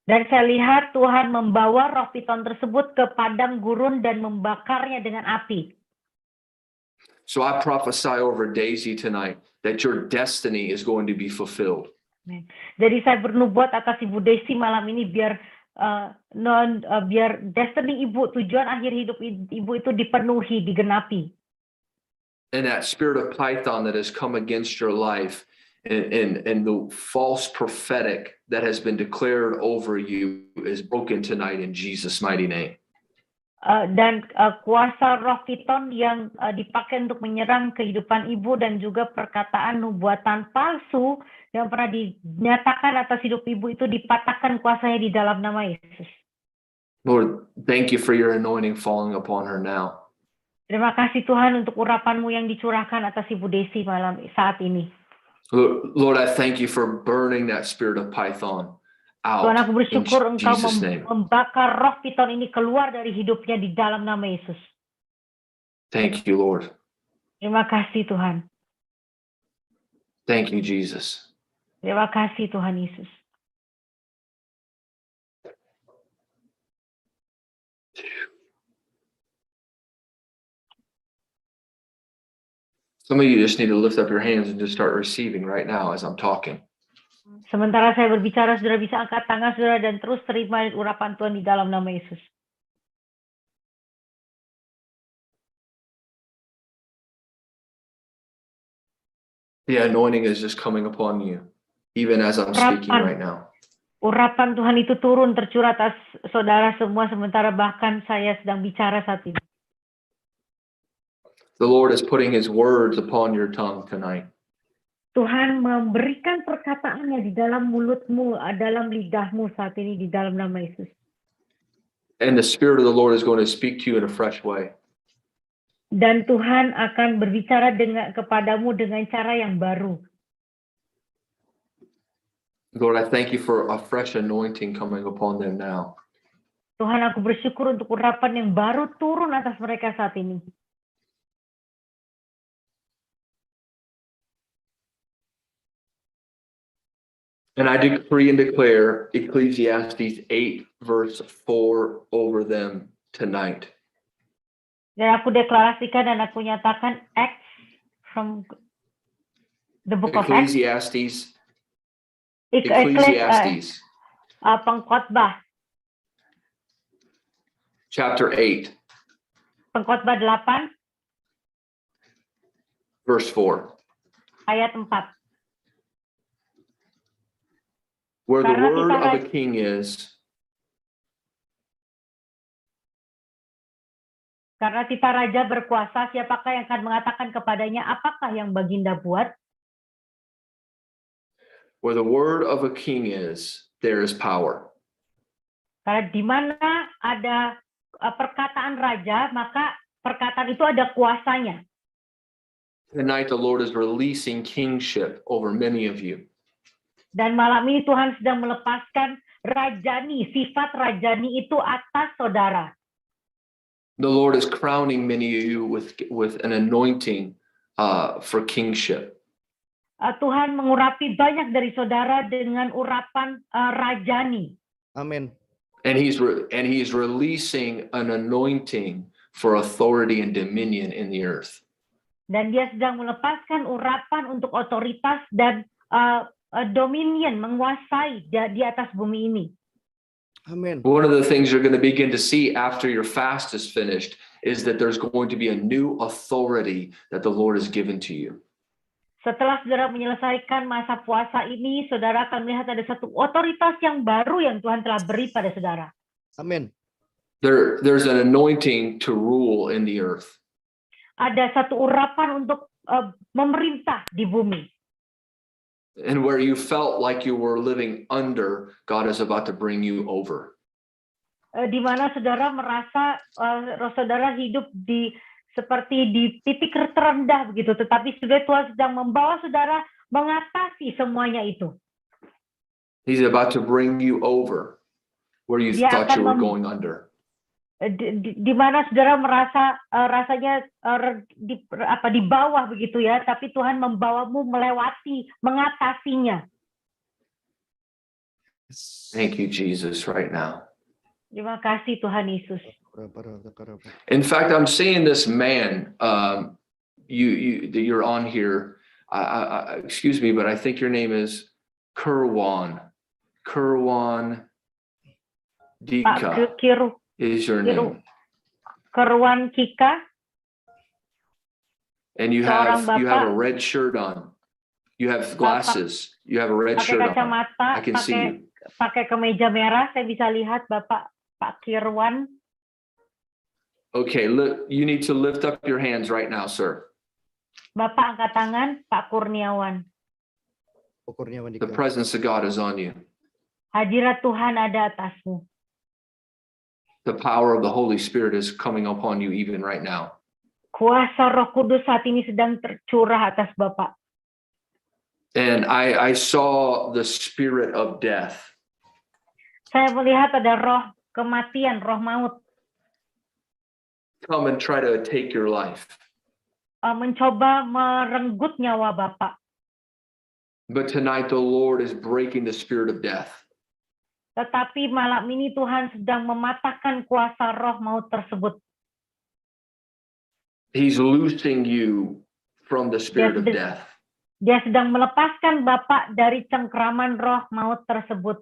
Dan saya lihat Tuhan membawa roh piton tersebut ke padang gurun dan membakarnya dengan api. So I prophesy over Daisy tonight that your destiny is going to be fulfilled. Jadi saya bernubuat atas Ibu Daisy malam ini biar destiny ibu, tujuan akhir hidup ibu itu dipenuhi, digenapi. And that spirit of Python that has come against your life and the false prophetic that has been declared over you is broken tonight in Jesus' mighty name. Dan kuasa roh piton yang dipakai untuk menyerang kehidupan ibu dan juga perkataan nubuatan palsu yang pernah dinyatakan atas hidup ibu itu dipatahkan kuasanya di dalam nama Yesus. Lord, thank you for your anointing falling upon her now. Terima kasih Tuhan untuk urapan-Mu yang dicurahkan atas Ibu Daisy saat ini. Lord, I thank you for burning that spirit of Python out. Tuhan, aku bersyukur in Engkau Jesus' name. membakar roh piton ini keluar dari hidupnya di dalam nama Yesus. Thank you, Lord. Terima kasih Tuhan. Thank you, Jesus. Terima kasih Tuhan Yesus. Some of you just need to lift up your hands and just start receiving right now as I'm talking. Sementara saya berbicara, saudara bisa angkat tangan saudara dan terus terima urapan Tuhan di dalam nama Yesus. The anointing is just coming upon you, even as I'm speaking right now. Urapan Tuhan itu turun tercurah atas saudara semua sementara bahkan saya sedang bicara saat ini. The Lord is putting his words upon your tongue tonight. Tuhan memberikan perkataannya di dalam mulutmu, dalam lidahmu saat ini di dalam nama Yesus. And the Spirit of the Lord is going to speak to you in a fresh way. Dan Tuhan akan berbicara kepadamu dengan cara yang baru. Lord, I thank you for a fresh anointing coming upon them now. Tuhan, aku bersyukur untuk urapan yang baru turun atas mereka saat ini. And I decree and declare Ecclesiastes 8 verse 4 over them tonight. Dan aku deklarasikan dan aku nyatakan Acts from the book of Acts. Ecclesiastes. Pengkhotbah. Chapter 8. Pengkhotbah 8. Verse 4. Ayat 4. Where the word of a king is. Karena titah raja berkuasa, siapakah yang akan mengatakan kepadanya, apakah yang Baginda buat? Where the word of a king is, there is power. Karena di mana ada perkataan raja, maka perkataan itu ada kuasanya. Tonight, the Lord is releasing kingship over many of you. Dan malam ini Tuhan sedang melepaskan rajani, sifat rajani itu atas saudara. The Lord is crowning many of you with an anointing for kingship. Tuhan mengurapi banyak dari saudara dengan urapan rajani. Amin. And he's releasing an anointing for authority and dominion in the earth. Dan dia sedang melepaskan urapan untuk otoritas dan dominion, menguasai di atas bumi ini. Amin. One of the things you're going to begin to see after your fast is finished is that there's going to be a new authority that the Lord has given to you. Setelah saudara menyelesaikan masa puasa ini, saudara akan melihat ada satu otoritas yang baru yang Tuhan telah beri pada saudara. Amin. There's an anointing to rule in the earth. Ada satu urapan untuk memerintah di bumi. And where you felt like you were living under, God is about to bring you over. Di mana saudara merasa saudara hidup seperti di titik terendah begitu, tetapi Tuhan sedang membawa saudara mengatasi semuanya itu. He's about to bring you over where you Dia thought you akan were going under. Di mana saudara merasa rasanya di bawah begitu ya, tapi Tuhan membawamu melewati, mengatasinya. Thank you, Jesus, right now. Terima kasih Tuhan Yesus. In fact, I'm seeing this man. You're on here. Excuse me, but I think your name is Kerwan. Kerwan Dika is your name. Kerwan Kika. And you have a red shirt on. You have glasses. You have a red shirt on. I can see you. Pakai kemeja merah, saya bisa lihat Bapak Pak Kirwan. Okay, look, you need to lift up your hands right now, sir. Bapak angkat tangan, Pak Kurniawan. The presence of God is on you. Hadirat Tuhan ada atasmu. The power of the Holy Spirit is coming upon you even right now. Kuasa Roh Kudus saat ini sedang tercurah atas Bapak. And I saw the spirit of death. Saya melihat ada roh kematian, roh maut. Come and try to take your life. Mencoba merenggut nyawa Bapak. But tonight the Lord is breaking the spirit of death. Tetapi malam ini Tuhan sedang mematahkan kuasa roh maut tersebut. He's loosing you from the spirit of death. Dia sedang melepaskan Bapak dari cengkraman roh maut tersebut.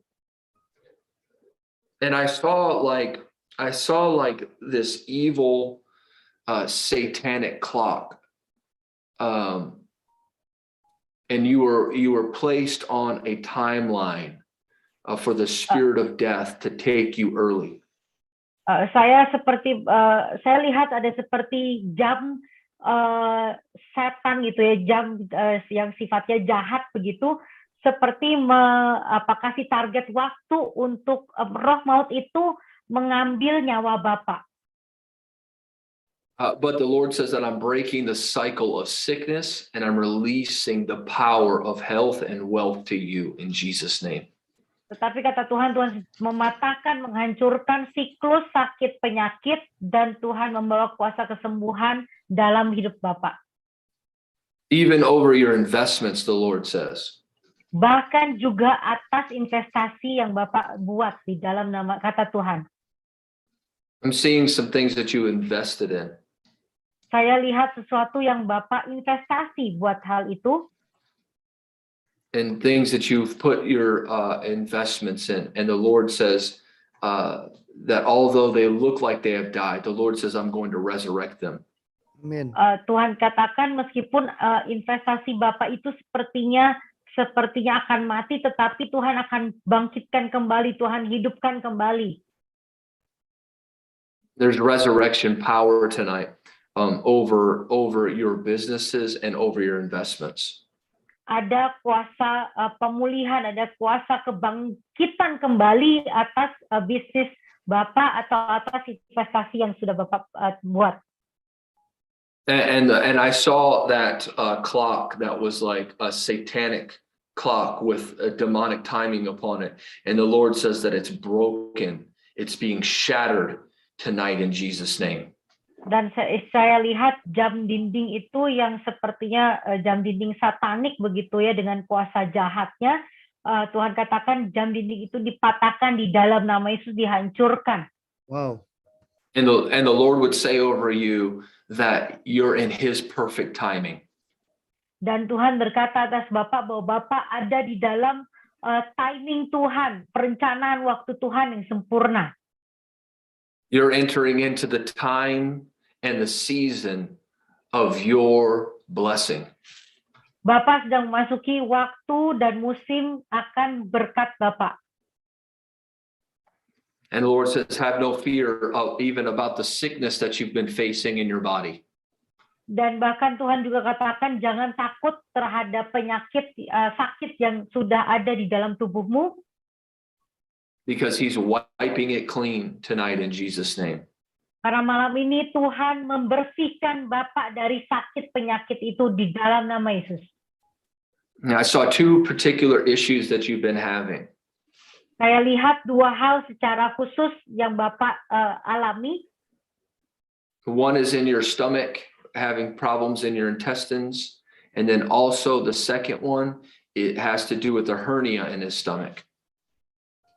And I saw like this evil satanic clock. And you were placed on a timeline for the spirit of death to take you early. Saya lihat ada seperti jam setan gitu ya, jam yang sifatnya jahat begitu, seperti kasih target waktu untuk roh maut itu mengambil nyawa Bapak. But the Lord says that I'm breaking the cycle of sickness and I'm releasing the power of health and wealth to you in Jesus' name. Tetapi kata Tuhan mematahkan, menghancurkan siklus sakit penyakit dan Tuhan membawa kuasa kesembuhan dalam hidup Bapak. Even over your investments, the Lord says. Bahkan juga atas investasi yang Bapak buat di dalam nama kata Tuhan. I'm seeing some things that you invested in. Saya lihat sesuatu yang Bapak investasi buat hal itu. And things that you've put your investments in. And the Lord says that although they look like they have died, the Lord says, I'm going to resurrect them. Amen. Tuhan katakan meskipun investasi Bapak itu sepertinya akan mati, tetapi Tuhan akan bangkitkan kembali, Tuhan hidupkan kembali. There's resurrection power tonight over your businesses and over your investments. ada kuasa pemulihan, ada kuasa kebangkitan kembali atas bisnis Bapak atau atas investasi yang sudah Bapak buat. And I saw that clock that was like a satanic clock with a demonic timing upon it. And the Lord says that it's broken. It's being shattered tonight in Jesus' name. Dan saya lihat jam dinding itu yang sepertinya jam dinding satanik begitu ya, dengan kuasa jahatnya. Tuhan katakan jam dinding itu dipatahkan di dalam nama Yesus, dihancurkan. Wow. And the Lord would say over you that you're in His perfect timing. Dan Tuhan berkata atas Bapak bahwa Bapak ada di dalam timing Tuhan, perencanaan waktu Tuhan yang sempurna. You're entering into the time and the season of your blessing. Bapak sedang memasuki waktu dan musim akan berkat Bapak. And the Lord says, have no fear even about the sickness that you've been facing in your body. Dan bahkan Tuhan juga katakan jangan takut terhadap penyakit sakit yang sudah ada di dalam tubuhmu. Because He's wiping it clean tonight in Jesus' name. Karena malam ini Tuhan membersihkan Bapak dari sakit penyakit itu di dalam nama Yesus. Now, I saw two particular issues that you've been having. Saya lihat dua hal secara khusus yang Bapak alami. One is in your stomach, having problems in your intestines. And then also the second one, it has to do with the hernia in his stomach.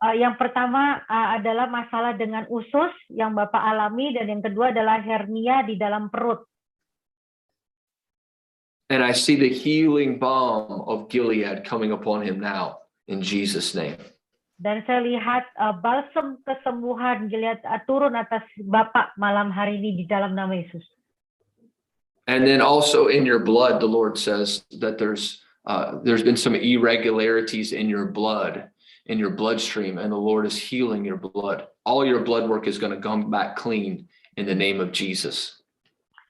Yang pertama adalah masalah dengan usus yang Bapak alami, dan yang kedua adalah hernia di dalam perut. And I see the healing balm of Gilead coming upon him now in Jesus' name. Dan saya lihat balsam kesembuhan Gilead turun atas Bapak malam hari ini di dalam nama Yesus. And then also in your blood, the Lord says that there's been some irregularities in your blood, in your bloodstream, and the Lord is healing your blood. All your blood work is going to come back clean in the name of Jesus.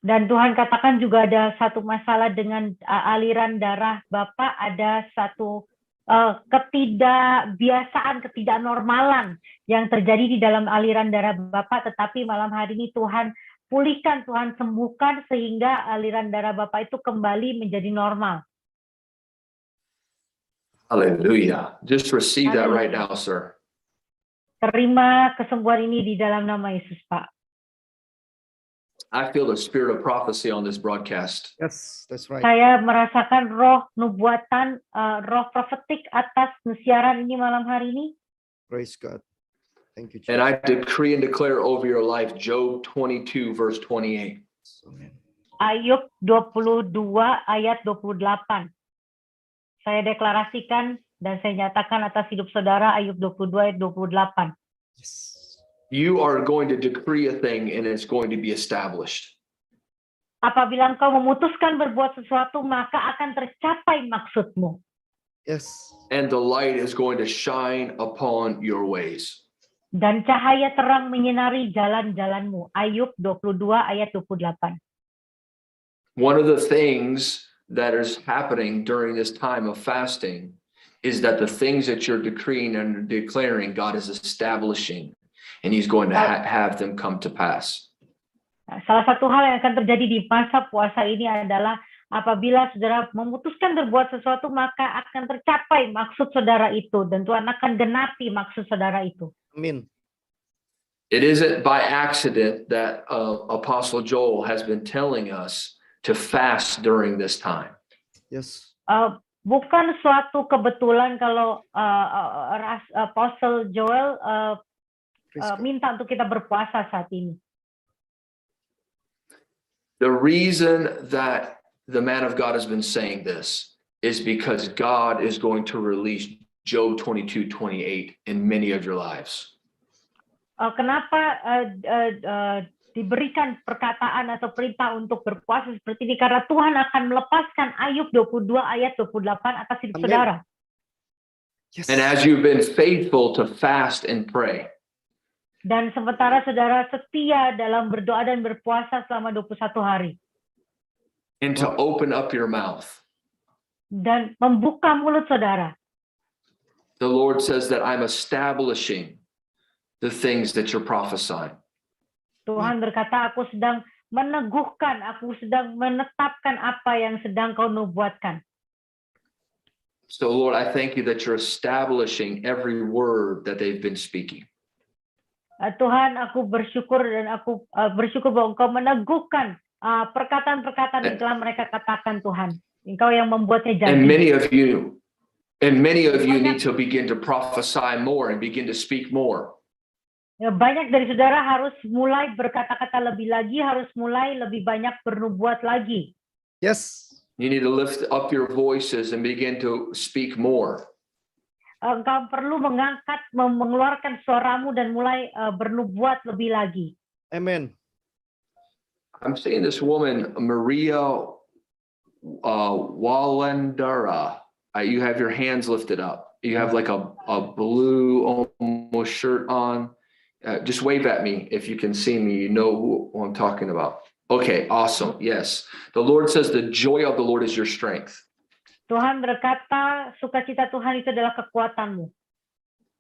Dan Tuhan katakan juga ada satu masalah dengan aliran darah Bapak, ada satu ketidakbiasaan, ketidaknormalan yang terjadi di dalam aliran darah Bapak, tetapi malam hari ini Tuhan pulihkan, Tuhan sembuhkan sehingga aliran darah Bapak itu kembali menjadi normal. Hallelujah. Just receive that right now, sir. Terima kesembuhan ini di dalam nama Yesus, Pak. I feel the spirit of prophecy on this broadcast. Yes, that's right. Saya merasakan roh nubuatan, roh profetik atas siaran ini malam hari ini. Praise God. Thank you, Jesus. And I decree and declare over your life, Job 22, verse 28. Amen. Ayub 22 ayat 28. Saya deklarasikan dan saya nyatakan atas hidup saudara Ayub 22 ayat 28. Yes. You are going to decree a thing and it's going to be established. Apabila engkau memutuskan berbuat sesuatu, maka akan tercapai maksudmu. Yes. And the light is going to shine upon your ways. Dan cahaya terang menyinari jalan-jalanmu. Ayub 22 ayat 28. One of the things that is happening during this time of fasting is that the things that you're decreeing and declaring, God is establishing, and He's going to have them come to pass. Salah satu hal yang akan terjadi di masa puasa ini adalah apabila saudara memutuskan berbuat sesuatu, maka akan tercapai maksud saudara itu, dan Tuhan akan genapi maksud saudara itu. Amin. It isn't by accident that Apostle Joel has been telling us to fast during this time. Yes. Bukan suatu kebetulan kalau Apostle Joel minta untuk kita berpuasa saat ini. The reason that the man of God has been saying this is because God is going to release Job 22:28 in many of your lives. Kenapa diberikan perkataan atau perintah untuk berpuasa seperti ini? Karena Tuhan akan melepaskan Ayub 22 ayat 28 atas hidup Amen. saudara. Yes. And as you've been faithful to fast and pray, Dan sementara saudara setia dalam berdoa dan berpuasa selama 21 hari. and to open up your mouth, dan membuka mulut saudara. The Lord says that I'm establishing the things that you're prophesying. Tuhan berkata, aku sedang meneguhkan, aku sedang menetapkan apa yang sedang kau nubuatkan. So Lord, I thank you that you're establishing every word that they've been speaking. Tuhan, aku bersyukur dan aku bersyukur bahwa Engkau meneguhkan perkataan-perkataan yang telah mereka katakan, Tuhan. Engkau yang membuatnya jadi. And many of you need to begin to prophesy more and begin to speak more. Ya, banyak dari saudara harus mulai berkata-kata lebih lagi, harus mulai lebih banyak bernubuat lagi. Yes. You need to lift up your voices and begin to speak more. Engkau perlu mengangkat, mengeluarkan suaramu dan mulai bernubuat lebih lagi. Amen. I'm seeing this woman, Maria Walendara. You have your hands lifted up. You have like a blue almost shirt on. Just wave at me if you can see me. You know who I'm talking about. Okay, awesome. Yes. The Lord says the joy of the Lord is your strength. Tuhan berkata, sukacita Tuhan itu adalah kekuatanmu.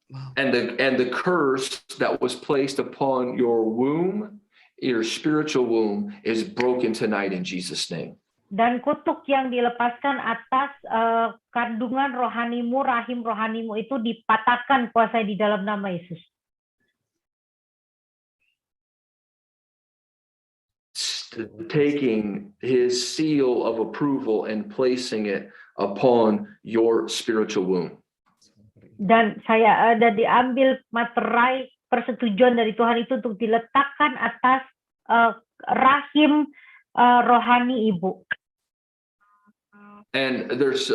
Wow. And the curse that was placed upon your womb, your spiritual womb, is broken tonight in Jesus' name. Dan kutuk yang dilepaskan atas kandungan rohanimu, rahim rohanimu itu dipatahkan kuasa di dalam nama Yesus. Taking his seal of approval and placing it upon your spiritual womb. Dan saya ada diambil materai persetujuan dari Tuhan itu untuk diletakkan atas rahim rohani ibu. And there's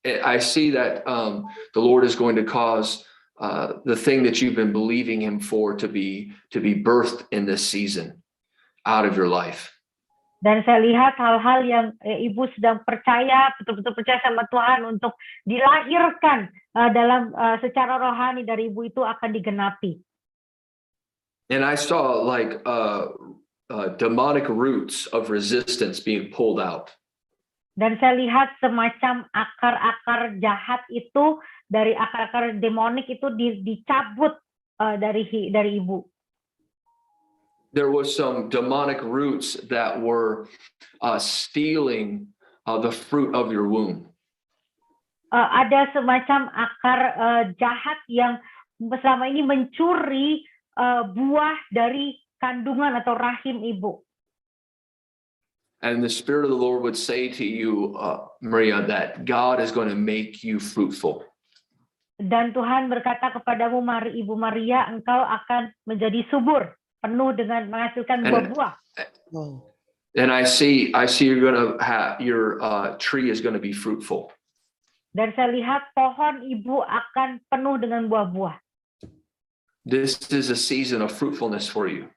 I see that the Lord is going to cause the thing that you've been believing him for to be birthed in this season out of your life. Dan saya lihat hal-hal yang ibu sedang percaya, betul-betul percaya sama Tuhan untuk dilahirkan dalam secara rohani dari ibu itu akan digenapi. And I saw like demonic roots of resistance being pulled out. Dan saya lihat semacam akar-akar jahat itu dari akar-akar demonik itu dicabut dari ibu. There was some demonic roots that were stealing the fruit of your womb. Ada semacam akar jahat yang selama ini mencuri buah dari kandungan atau rahim ibu. And the Spirit of the Lord would say to you, Maria, that God is going to make you fruitful. Dan Tuhan berkata kepadamu, Ibu Maria, engkau akan menjadi subur, penuh dengan menghasilkan buah-buah. Wow. And I see you're going to have your tree is going to be fruitful. Dan saya lihat pohon ibu akan penuh dengan buah-buah. This is a season of fruitfulness for you.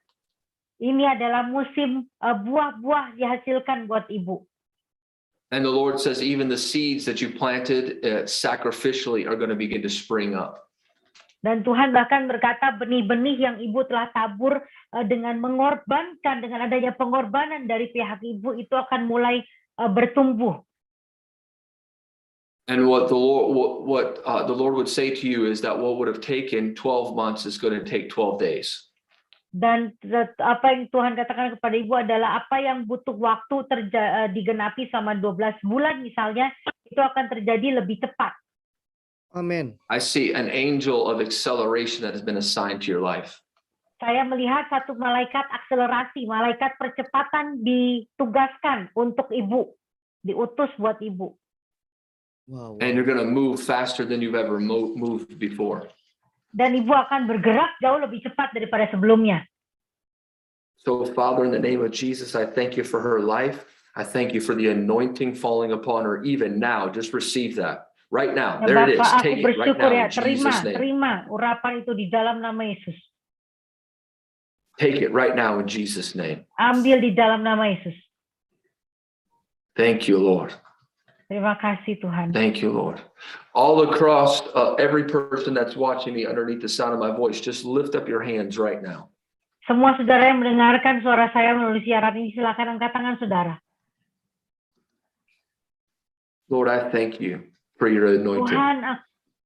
Ini adalah musim buah-buah dihasilkan buat ibu. And the Lord says even the seeds that you planted sacrificially are going to begin to spring up. Dan Tuhan bahkan berkata benih-benih yang ibu telah tabur dengan mengorbankan, dengan adanya pengorbanan dari pihak ibu itu akan mulai bertumbuh. And what the Lord would say to you is that what would have taken 12 months is going to take 12 days. Dan apa yang Tuhan katakan kepada ibu adalah apa yang butuh waktu digenapi sama 12 bulan misalnya, itu akan terjadi lebih cepat. Amen. I see an angel of acceleration that has been assigned to your life. Saya melihat satu malaikat akselerasi, malaikat percepatan ditugaskan untuk ibu, diutus buat ibu. Wow. And you're going to move faster than you've ever moved before. Dan ibu akan bergerak jauh lebih cepat daripada sebelumnya. So, Father, in the name of Jesus, I thank you for her life. I thank you for the anointing falling upon her even now. Just receive that right now. Ya, There it is. Bapak, Take aku it right bersyukur now ya, in Jesus' name. terima urapan itu di dalam nama Yesus. Take it right now in Jesus' name. Ambil di dalam nama Yesus. Thank you, Lord. Terima kasih Tuhan. Thank you, Lord. All across every person that's watching me underneath the sound of my voice, just lift up your hands right now. Semua saudara yang mendengarkan suara saya melalui siaran ini, silakan angkat tangan saudara. Lord, I thank you for your anointing. Tuhan,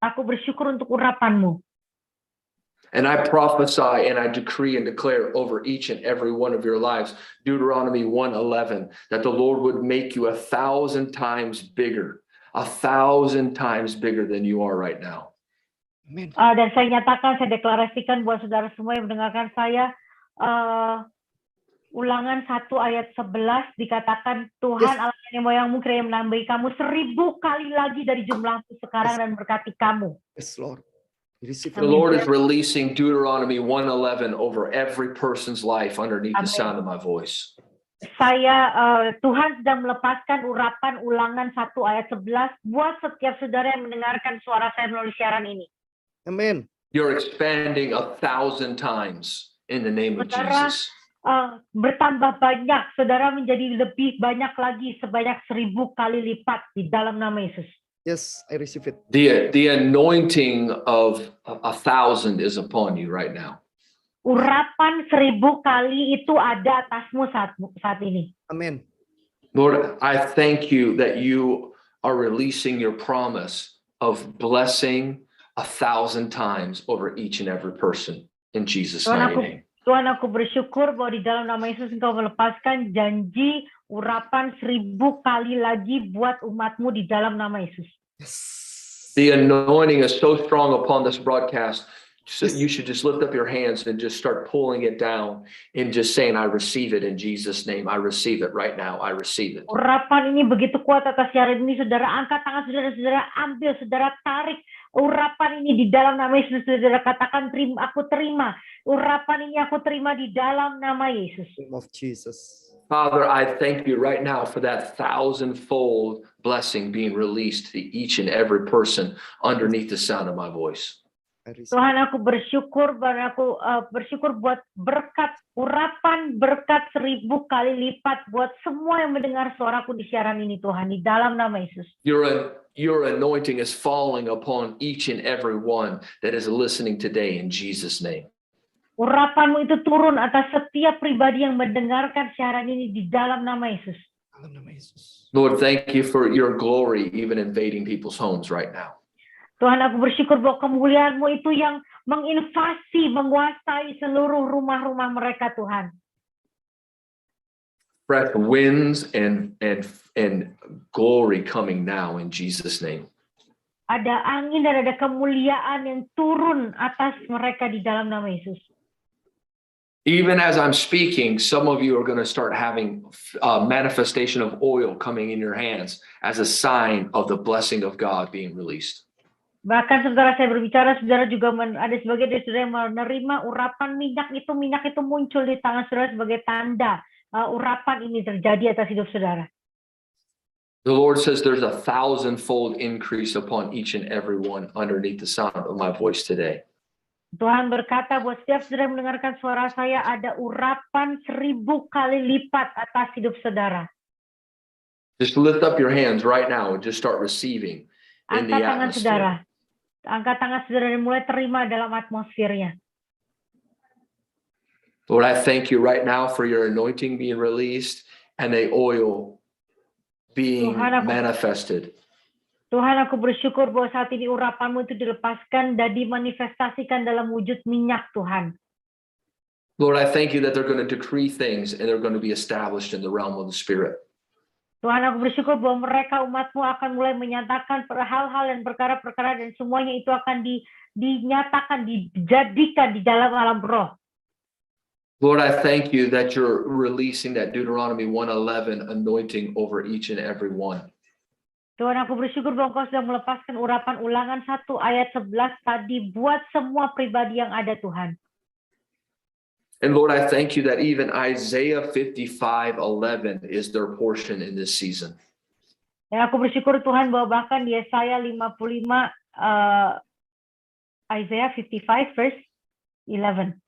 aku bersyukur untuk urapan-Mu. And I prophesy and I decree and declare over each and every one of your lives, Deuteronomy 1:11, that the Lord would make you 1,000 times bigger, 1,000 times bigger than you are right now. Amen. Dan saya nyatakan, saya deklarasikan buat saudara semua yang mendengarkan saya, Ulangan 1 ayat 11 dikatakan, Tuhan Yes. Allah nenek moyangmu kiranya menambahi kamu 1000 kali lagi dari jumlahmu sekarang dan berkati kamu. Yes, Lord. We receive The it. Lord is releasing Deuteronomy 1:11 over every person's life underneath the Amen. sound of my voice. Tuhan sedang melepaskan urapan Ulangan 1 ayat 11 buat setiap saudara yang mendengarkan suara saya melalui siaran ini. Amen. You're expanding 1,000 times in the name of Saudara, Jesus. bertambah banyak, saudara menjadi lebih banyak lagi sebanyak 1000 kali lipat di dalam nama Yesus. Yes, I receive it. The anointing of 1,000 is upon you right now. Urapan 1000 kali itu ada atasmu saat ini. Amen. Lord, I thank you that you are releasing your promise of blessing 1,000 times over each and every person in Jesus' mighty name. Tuhan, aku bersyukur bahwa di dalam nama Yesus Engkau melepaskan janji urapan 1000 kali lagi buat umatmu di dalam nama Yesus. Yes. The anointing is so strong upon this broadcast. So you should just lift up your hands and just start pulling it down and just saying, I receive it in Jesus' name. I receive it right now. I receive it. Urapan ini begitu kuat atas siaran ini, saudara angkat tangan saudara, saudara ambil, saudara tarik. Urapan ini di dalam nama Yesus, saudara katakan, terima, aku terima. Urapan ini aku terima di dalam nama Yesus. In the name of Jesus. Father, I thank you right now for that 1,000-fold blessing being released to each and every person underneath the sound of my voice. Tuhan, aku bersyukur bersyukur buat berkat, urapan berkat 1000 kali lipat buat semua yang mendengar suaraku di siaran ini, Tuhan, di dalam nama Yesus. Your anointing is falling upon each and every one that is listening today in Jesus' name. Urapanmu itu turun atas setiap pribadi yang mendengarkan siaran ini di dalam nama Yesus. Dalam nama Yesus. Lord, thank you for your glory even invading people's homes right now. Tuhan, aku bersyukur bahwa kemuliaan-Mu itu yang menginvasi, menguasai seluruh rumah-rumah mereka, Tuhan. Fresh winds and glory coming now in Jesus' name. Ada angin dan ada kemuliaan yang turun atas mereka di dalam nama Yesus. Even as I'm speaking, some of you are going to start having a manifestation of oil coming in your hands as a sign of the blessing of God being released. Bahkan saudara saya berbicara, saudara juga ada sebagian dari saudara yang menerima urapan minyak itu muncul di tangan saudara sebagai tanda urapan ini terjadi atas hidup saudara. The Lord says there's 1,000-fold increase upon each and every one underneath the sound of my voice today. Tuhan berkata buat setiap saudara yang mendengarkan suara saya ada urapan 1000 kali lipat atas hidup saudara. Just lift up your hands right now and just start receiving in the Angkat tangan saudara. atmosphere. Angkat tangan saudara dan mulai terima dalam atmosfernya. Lord, I thank you right now for your anointing being released and the oil being manifested. Tuhan, aku bersyukur bahwa saat ini urapan-Mu itu dilepaskan dan dimanifestasikan dalam wujud minyak, Tuhan. Lord, I thank you that they're going to decree things and they're going to be established in the realm of the Spirit. Tuhan, aku bersyukur bahwa mereka umat-Mu akan mulai menyatakan hal-hal dan perkara-perkara dan semuanya itu akan dinyatakan, dijadikan di dalam alam roh. Lord, I thank you that you're releasing that Deuteronomy 1:11 anointing over each and every one. Tuhan, aku bersyukur bahwa Engkau sudah melepaskan urapan Ulangan 1 ayat 11 tadi buat semua pribadi yang ada, Tuhan. And Lord, I thank you that even Isaiah 55:11 is their portion in this season. Dan aku bersyukur Tuhan bahwa bahkan di Yesaya 55 Isaiah 55 verse 11.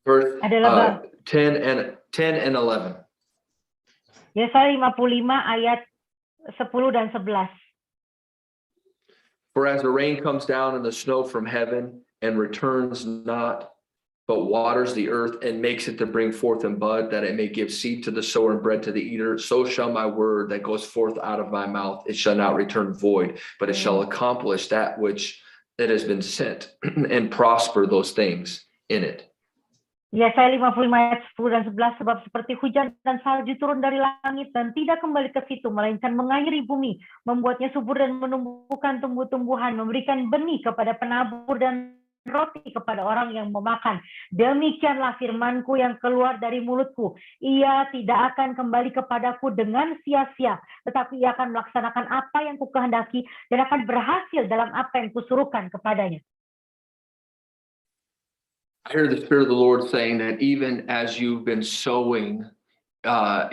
Verse Adalah 10 and 11. Yesaya 55 ayat 10 dan 11. For as the rain comes down and the snow from heaven and returns not but waters the earth and makes it to bring forth and bud, that it may give seed to the sower and bread to the eater, so shall my word that goes forth out of my mouth, it shall not return void, but it shall accomplish that which it has been sent and prosper those things in it. Yesaya 55 ayat 10 dan 11, sebab seperti hujan dan salju turun dari langit dan tidak kembali ke situ, melainkan mengairi bumi, membuatnya subur dan menumbuhkan tumbuh-tumbuhan, memberikan benih kepada penabur dan roti kepada orang yang memakan. Demikianlah firmanku yang keluar dari mulutku. Ia tidak akan kembali kepadaku dengan sia-sia, tetapi ia akan melaksanakan apa yang kukehendaki dan akan berhasil dalam apa yang kusuruhkan kepadanya. I hear the Spirit of the Lord saying that even as you've been sowing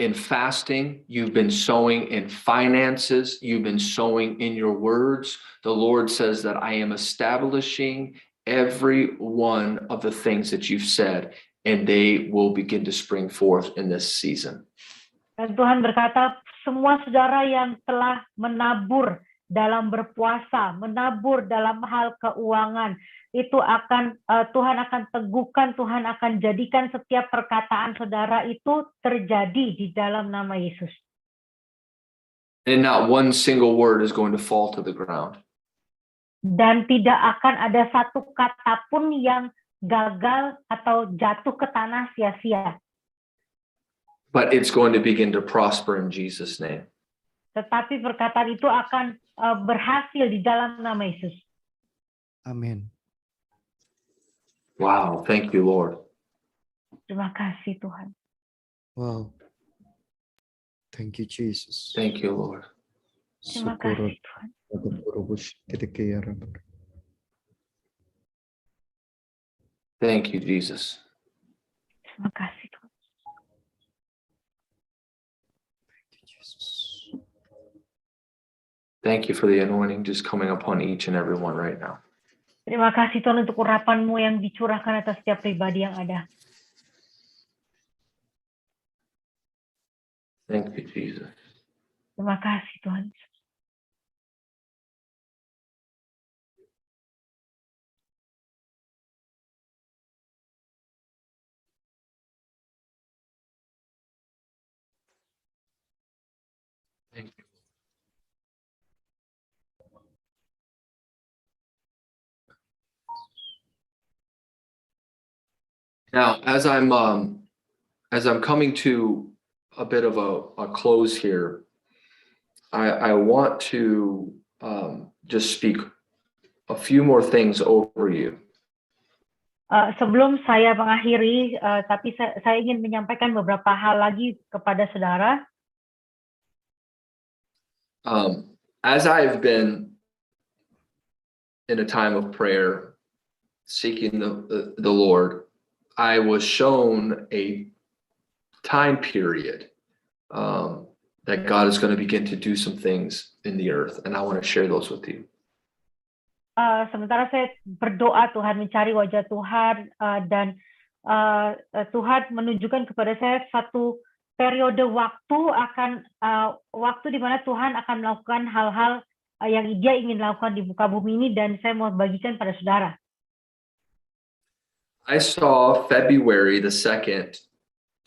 in fasting, you've been sowing in finances, you've been sowing in your words, the Lord says that I am establishing every one of the things that you've said, and they will begin to spring forth in this season. Dan Tuhan berkata, semua saudara yang telah menabur dalam berpuasa, menabur dalam hal keuangan, itu akan Tuhan akan teguhkan, Tuhan akan jadikan setiap perkataan saudara itu terjadi di dalam nama Yesus. And not one single word is going to fall to the ground. Dan tidak akan ada satu kata pun yang gagal atau jatuh ke tanah sia-sia. But it's going to begin to prosper in Jesus' name. Tetapi perkataan itu akan berhasil di dalam nama Yesus. Amin. Wow, thank you, Lord. Terima kasih Tuhan. Wow. Thank you, Jesus. Thank you, Lord. Terima kasih Tuhan. Thank you, Jesus. Terima kasih Tuhan. Thank you, Jesus. Thank you for the anointing just coming upon each and every one right now. Terima kasih Tuhan untuk urapan-Mu yang dicurahkan atas setiap pribadi yang ada. Thank you, Jesus. Terima kasih Tuhan. Thank you. Now, as I'm coming to a bit of a close here, I want to just speak a few more things over you. Sebelum saya mengakhiri, tapi saya ingin menyampaikan beberapa hal lagi kepada saudara. As I've been in a time of prayer, seeking the Lord, I was shown a time period that God is going to begin to do some things in the earth, and I want to share those with you. Sementara saya berdoa, Tuhan mencari wajah Tuhan, dan Tuhan menunjukkan kepada saya satu periode waktu waktu di mana Tuhan akan melakukan hal-hal yang Dia ingin lakukan di muka bumi ini, dan saya mau bagikan pada saudara. I saw February the 2nd,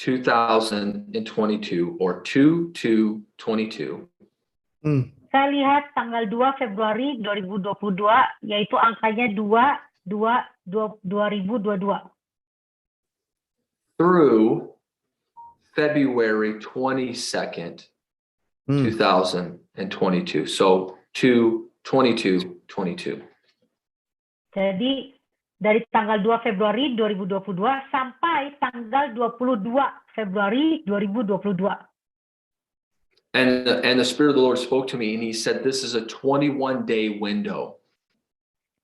2022, or 2/2/22. Saya lihat tanggal 2 Februari 2022, yaitu angkanya 2/2/2022. Through February 22nd, 2022. So 2/22/22. Jadi dari tanggal 2 Februari 2022 sampai tanggal 22 Februari 2022. And the Spirit of the Lord spoke to me and he said, this is a 21-day window.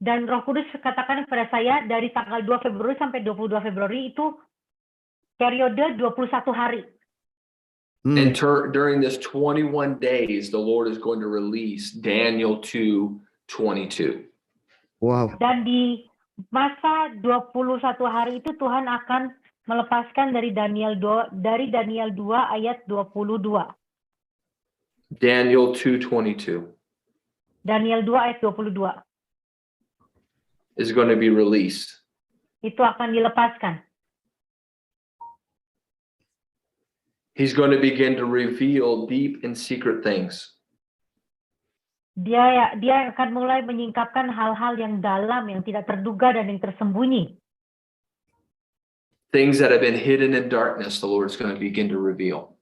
Dan Roh Kudus katakan kepada saya dari tanggal 2 Februari sampai 22 Februari itu periode 21 hari. And during this 21 days, the Lord is going to release Daniel 2:22. Wow. Dan di masa 21 hari itu Tuhan akan melepaskan dari Daniel 2 ayat 22. Daniel 2:22 Daniel 2 ayat 22. is going to be released. itu akan dilepaskan. He's going to begin to reveal deep and secret things. Dia akan mulai menyingkapkan hal-hal yang dalam, yang tidak terduga dan yang tersembunyi. Things that have been hidden in darkness, the Lord's going to begin to reveal.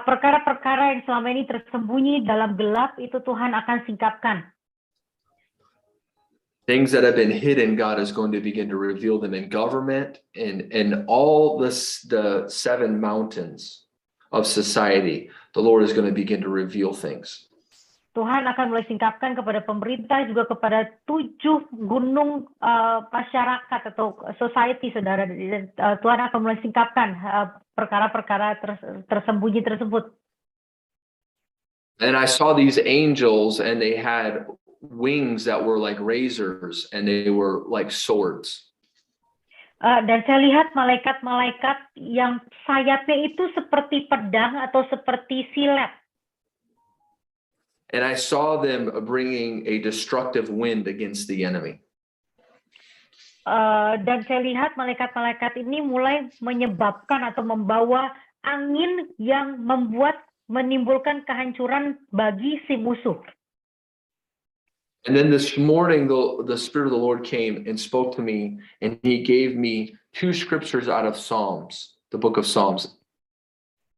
Perkara-perkara yang selama ini tersembunyi dalam gelap itu Tuhan akan singkapkan. Things that have been hidden, God is going to begin to reveal them in government and all the 7 mountains of society. The Lord is going to begin to reveal things. Tuhan akan mulai singkapkan kepada pemerintah, juga kepada 7 gunung masyarakat atau society, saudara. Tuhan akan mulai singkapkan perkara-perkara tersembunyi tersebut. And I saw these angels, and they had wings that were like razors, and they were like swords. Dan saya lihat malaikat-malaikat yang sayapnya itu seperti pedang atau seperti silet. And I saw them bringing a destructive wind against the enemy. Dan saya lihat malaikat-malaikat ini mulai menyebabkan atau membawa angin yang menimbulkan kehancuran bagi si musuh. And then this morning, the Spirit of the Lord came and spoke to me, and He gave me 2 scriptures out of Psalms, the book of Psalms.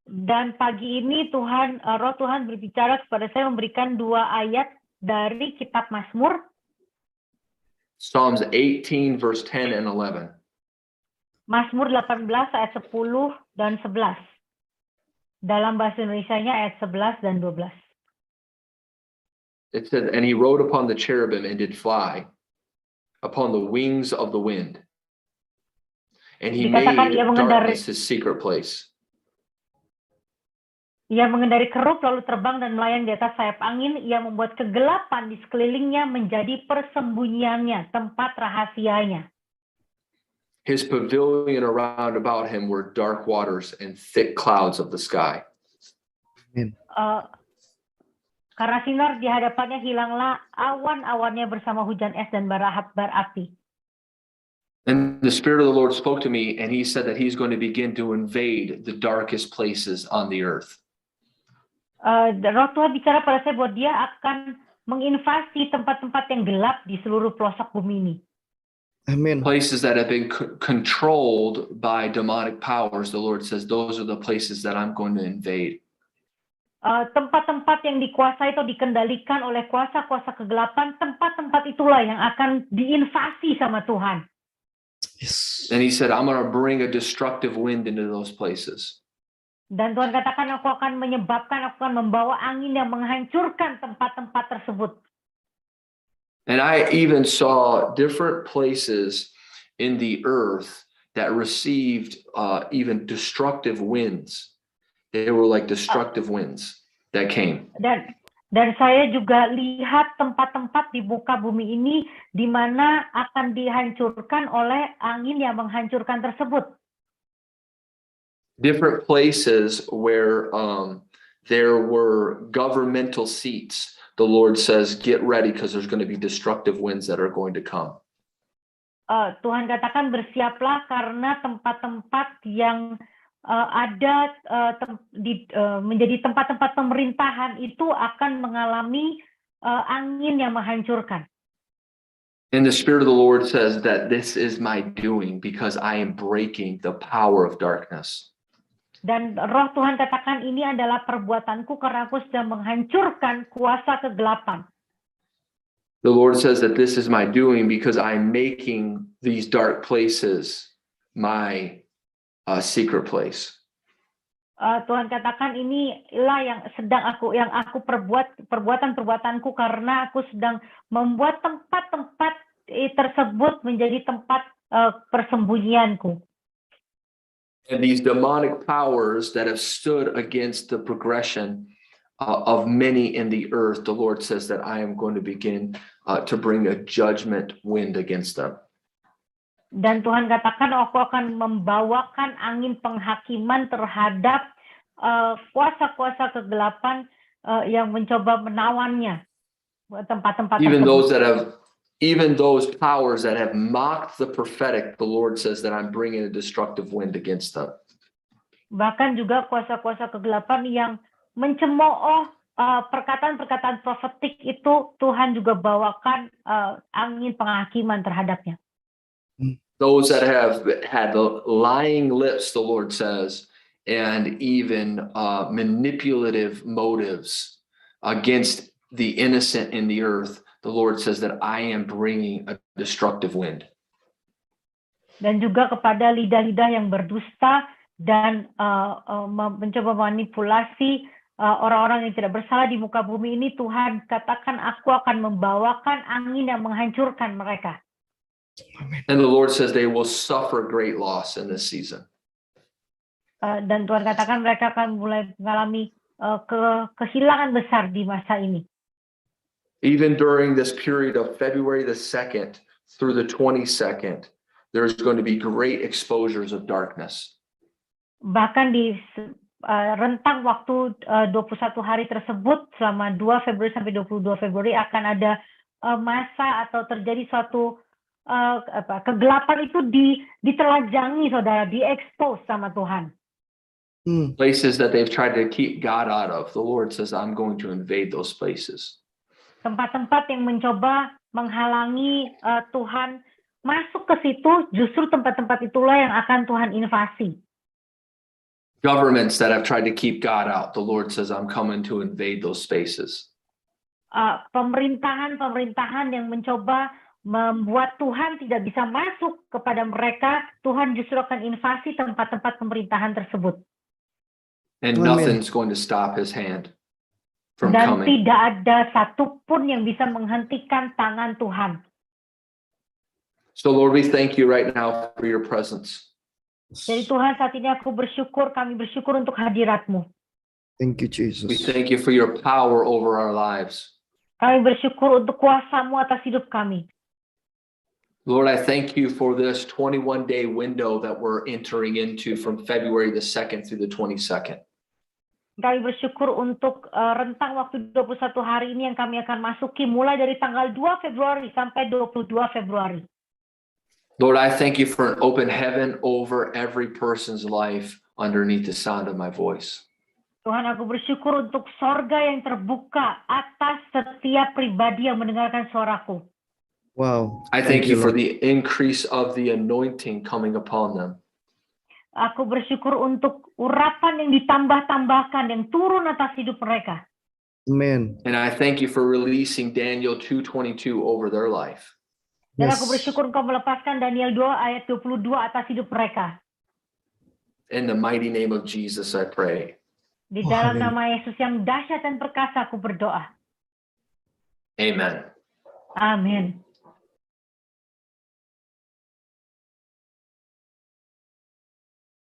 Dan pagi ini Roh Tuhan berbicara kepada saya, memberikan 2 ayat dari kitab Mazmur. Psalms 18 verse 10 and 11. Mazmur 18 ayat 10 dan 11. Dalam bahasa Indonesianya ayat 11 dan 12. It said, and He rode upon the cherubim and did fly upon the wings of the wind. And He made darkness His secret place. Ia mengendari kerub lalu terbang dan melayang di atas sayap angin. Ia membuat kegelapan di sekelilingnya menjadi persembunyiannya, tempat rahasianya. His pavilion around about Him were dark waters and thick clouds of the sky. Amen. Karena sinar di hadapannya hilanglah awan-awannya bersama hujan es dan bara api. And the Spirit of the Lord spoke to me, and He said that He's going to begin to invade the darkest places on the earth. Roh Tuhan bicara pada saya bahwa Dia akan menginvasi tempat-tempat yang gelap di seluruh pelosok bumi ini. Amen. Places that have been controlled by demonic powers, the Lord says, those are the places that I'm going to invade. Tempat-tempat yang dikuasai atau dikendalikan oleh kuasa-kuasa kegelapan, tempat-tempat itulah yang akan diinvasi sama Tuhan. Yes. And He said, I'm going to bring a destructive wind into those places. Dan Tuhan katakan, aku akan membawa angin yang menghancurkan tempat-tempat tersebut. And I even saw different places in the earth that received even destructive winds. They were like destructive winds that came. Dan saya juga lihat tempat-tempat di muka bumi ini di mana akan dihancurkan oleh angin yang menghancurkan tersebut. Different places where there were governmental seats. The Lord says, get ready because there's going to be destructive winds that are going to come. Tuhan katakan bersiaplah karena tempat-tempat yang menjadi tempat-tempat pemerintahan itu akan mengalami angin yang menghancurkan. And the Spirit of the Lord says that this is my doing because I am breaking the power of darkness. Dan Roh Tuhan katakan ini adalah perbuatanku karena aku sedang menghancurkan kuasa kegelapan. The Lord says that this is my doing because I'm making these dark places my secret place. Tuhan katakan inilah yang aku perbuat, perbuatanku karena aku sedang membuat tempat-tempat tersebut menjadi tempat persembunyianku. And these demonic powers that have stood against the progression of many in the earth, the Lord says that I am going to begin to bring a judgment wind against them. Dan Tuhan katakan aku akan membawakan angin penghakiman terhadap kuasa-kuasa kegelapan yang mencoba menawannya tempat-tempat Even tersebut. those that have Even those powers that have mocked the prophetic, the Lord says that I'm bringing a destructive wind against them. Bahkan juga kuasa-kuasa kegelapan yang mencemooh perkataan-perkataan profetik itu Tuhan juga bawakan angin penghakiman terhadapnya. Those that have had lying lips, the Lord says, and even manipulative motives against the innocent in the earth, the Lord says that I am bringing a destructive wind. Dan juga kepada lidah-lidah yang berdusta dan mencoba manipulasi orang-orang yang tidak bersalah di muka bumi ini, Tuhan katakan aku akan membawakan angin yang menghancurkan mereka. And the Lord says they will suffer great loss in this season. Dan Tuhan katakan mereka akan mulai mengalami kehilangan besar di masa ini. Even during this period of February the 2nd through the 22nd, there's going to be great exposures of darkness. Bahkan di rentang waktu 21 hari tersebut, selama 2 Februari sampai 22 Februari akan ada masa atau terjadi suatu kegelapan itu ditelajangi, saudara, diekspos sama Tuhan. Places that they've tried to keep God out of, the Lord says, I'm going to invade those places. Tempat-tempat yang mencoba menghalangi Tuhan masuk ke situ, justru tempat-tempat itulah yang akan Tuhan invasi. Governments that have tried to keep God out, the Lord says, I'm coming to invade those spaces. Pemerintahan yang mencoba membuat Tuhan tidak bisa masuk kepada mereka, Tuhan justru akan invasi tempat-tempat pemerintahan tersebut. And Amen. nothing's going to stop his hand from Dan coming. tidak ada satupun yang bisa menghentikan tangan Tuhan. So Lord, we thank you right now for your presence. Jadi Tuhan, saat ini kami bersyukur untuk hadirat-Mu. Thank you, We Jesus. thank you for your power over our lives. Kami bersyukur untuk kuasa-Mu atas hidup kami. Lord, I thank you for this 21-day window that we're entering into from February the 2nd through the 22nd. Kami bersyukur untuk rentang waktu 21 hari ini yang kami akan masuki mulai dari tanggal 2 Februari sampai 22 Februari. Lord, I thank you for an open heaven over every person's life underneath the sound of my voice. Tuhan, aku bersyukur untuk sorga yang terbuka atas setiap pribadi yang mendengarkan suaraku. Wow. I thank you for Lord. the increase of the anointing coming upon them. Aku bersyukur untuk urapan yang ditambah-tambahkan yang turun atas hidup mereka. Amen. And I thank you for releasing Daniel 2:22 over their life. Dan Yes. aku bersyukur Engkau melepaskan Daniel 2 ayat 22 atas hidup mereka. In the mighty name of Jesus, I pray. Di Oh, dalam haleluya. nama Yesus yang dahsyat dan perkasa aku berdoa. Amen. Amin.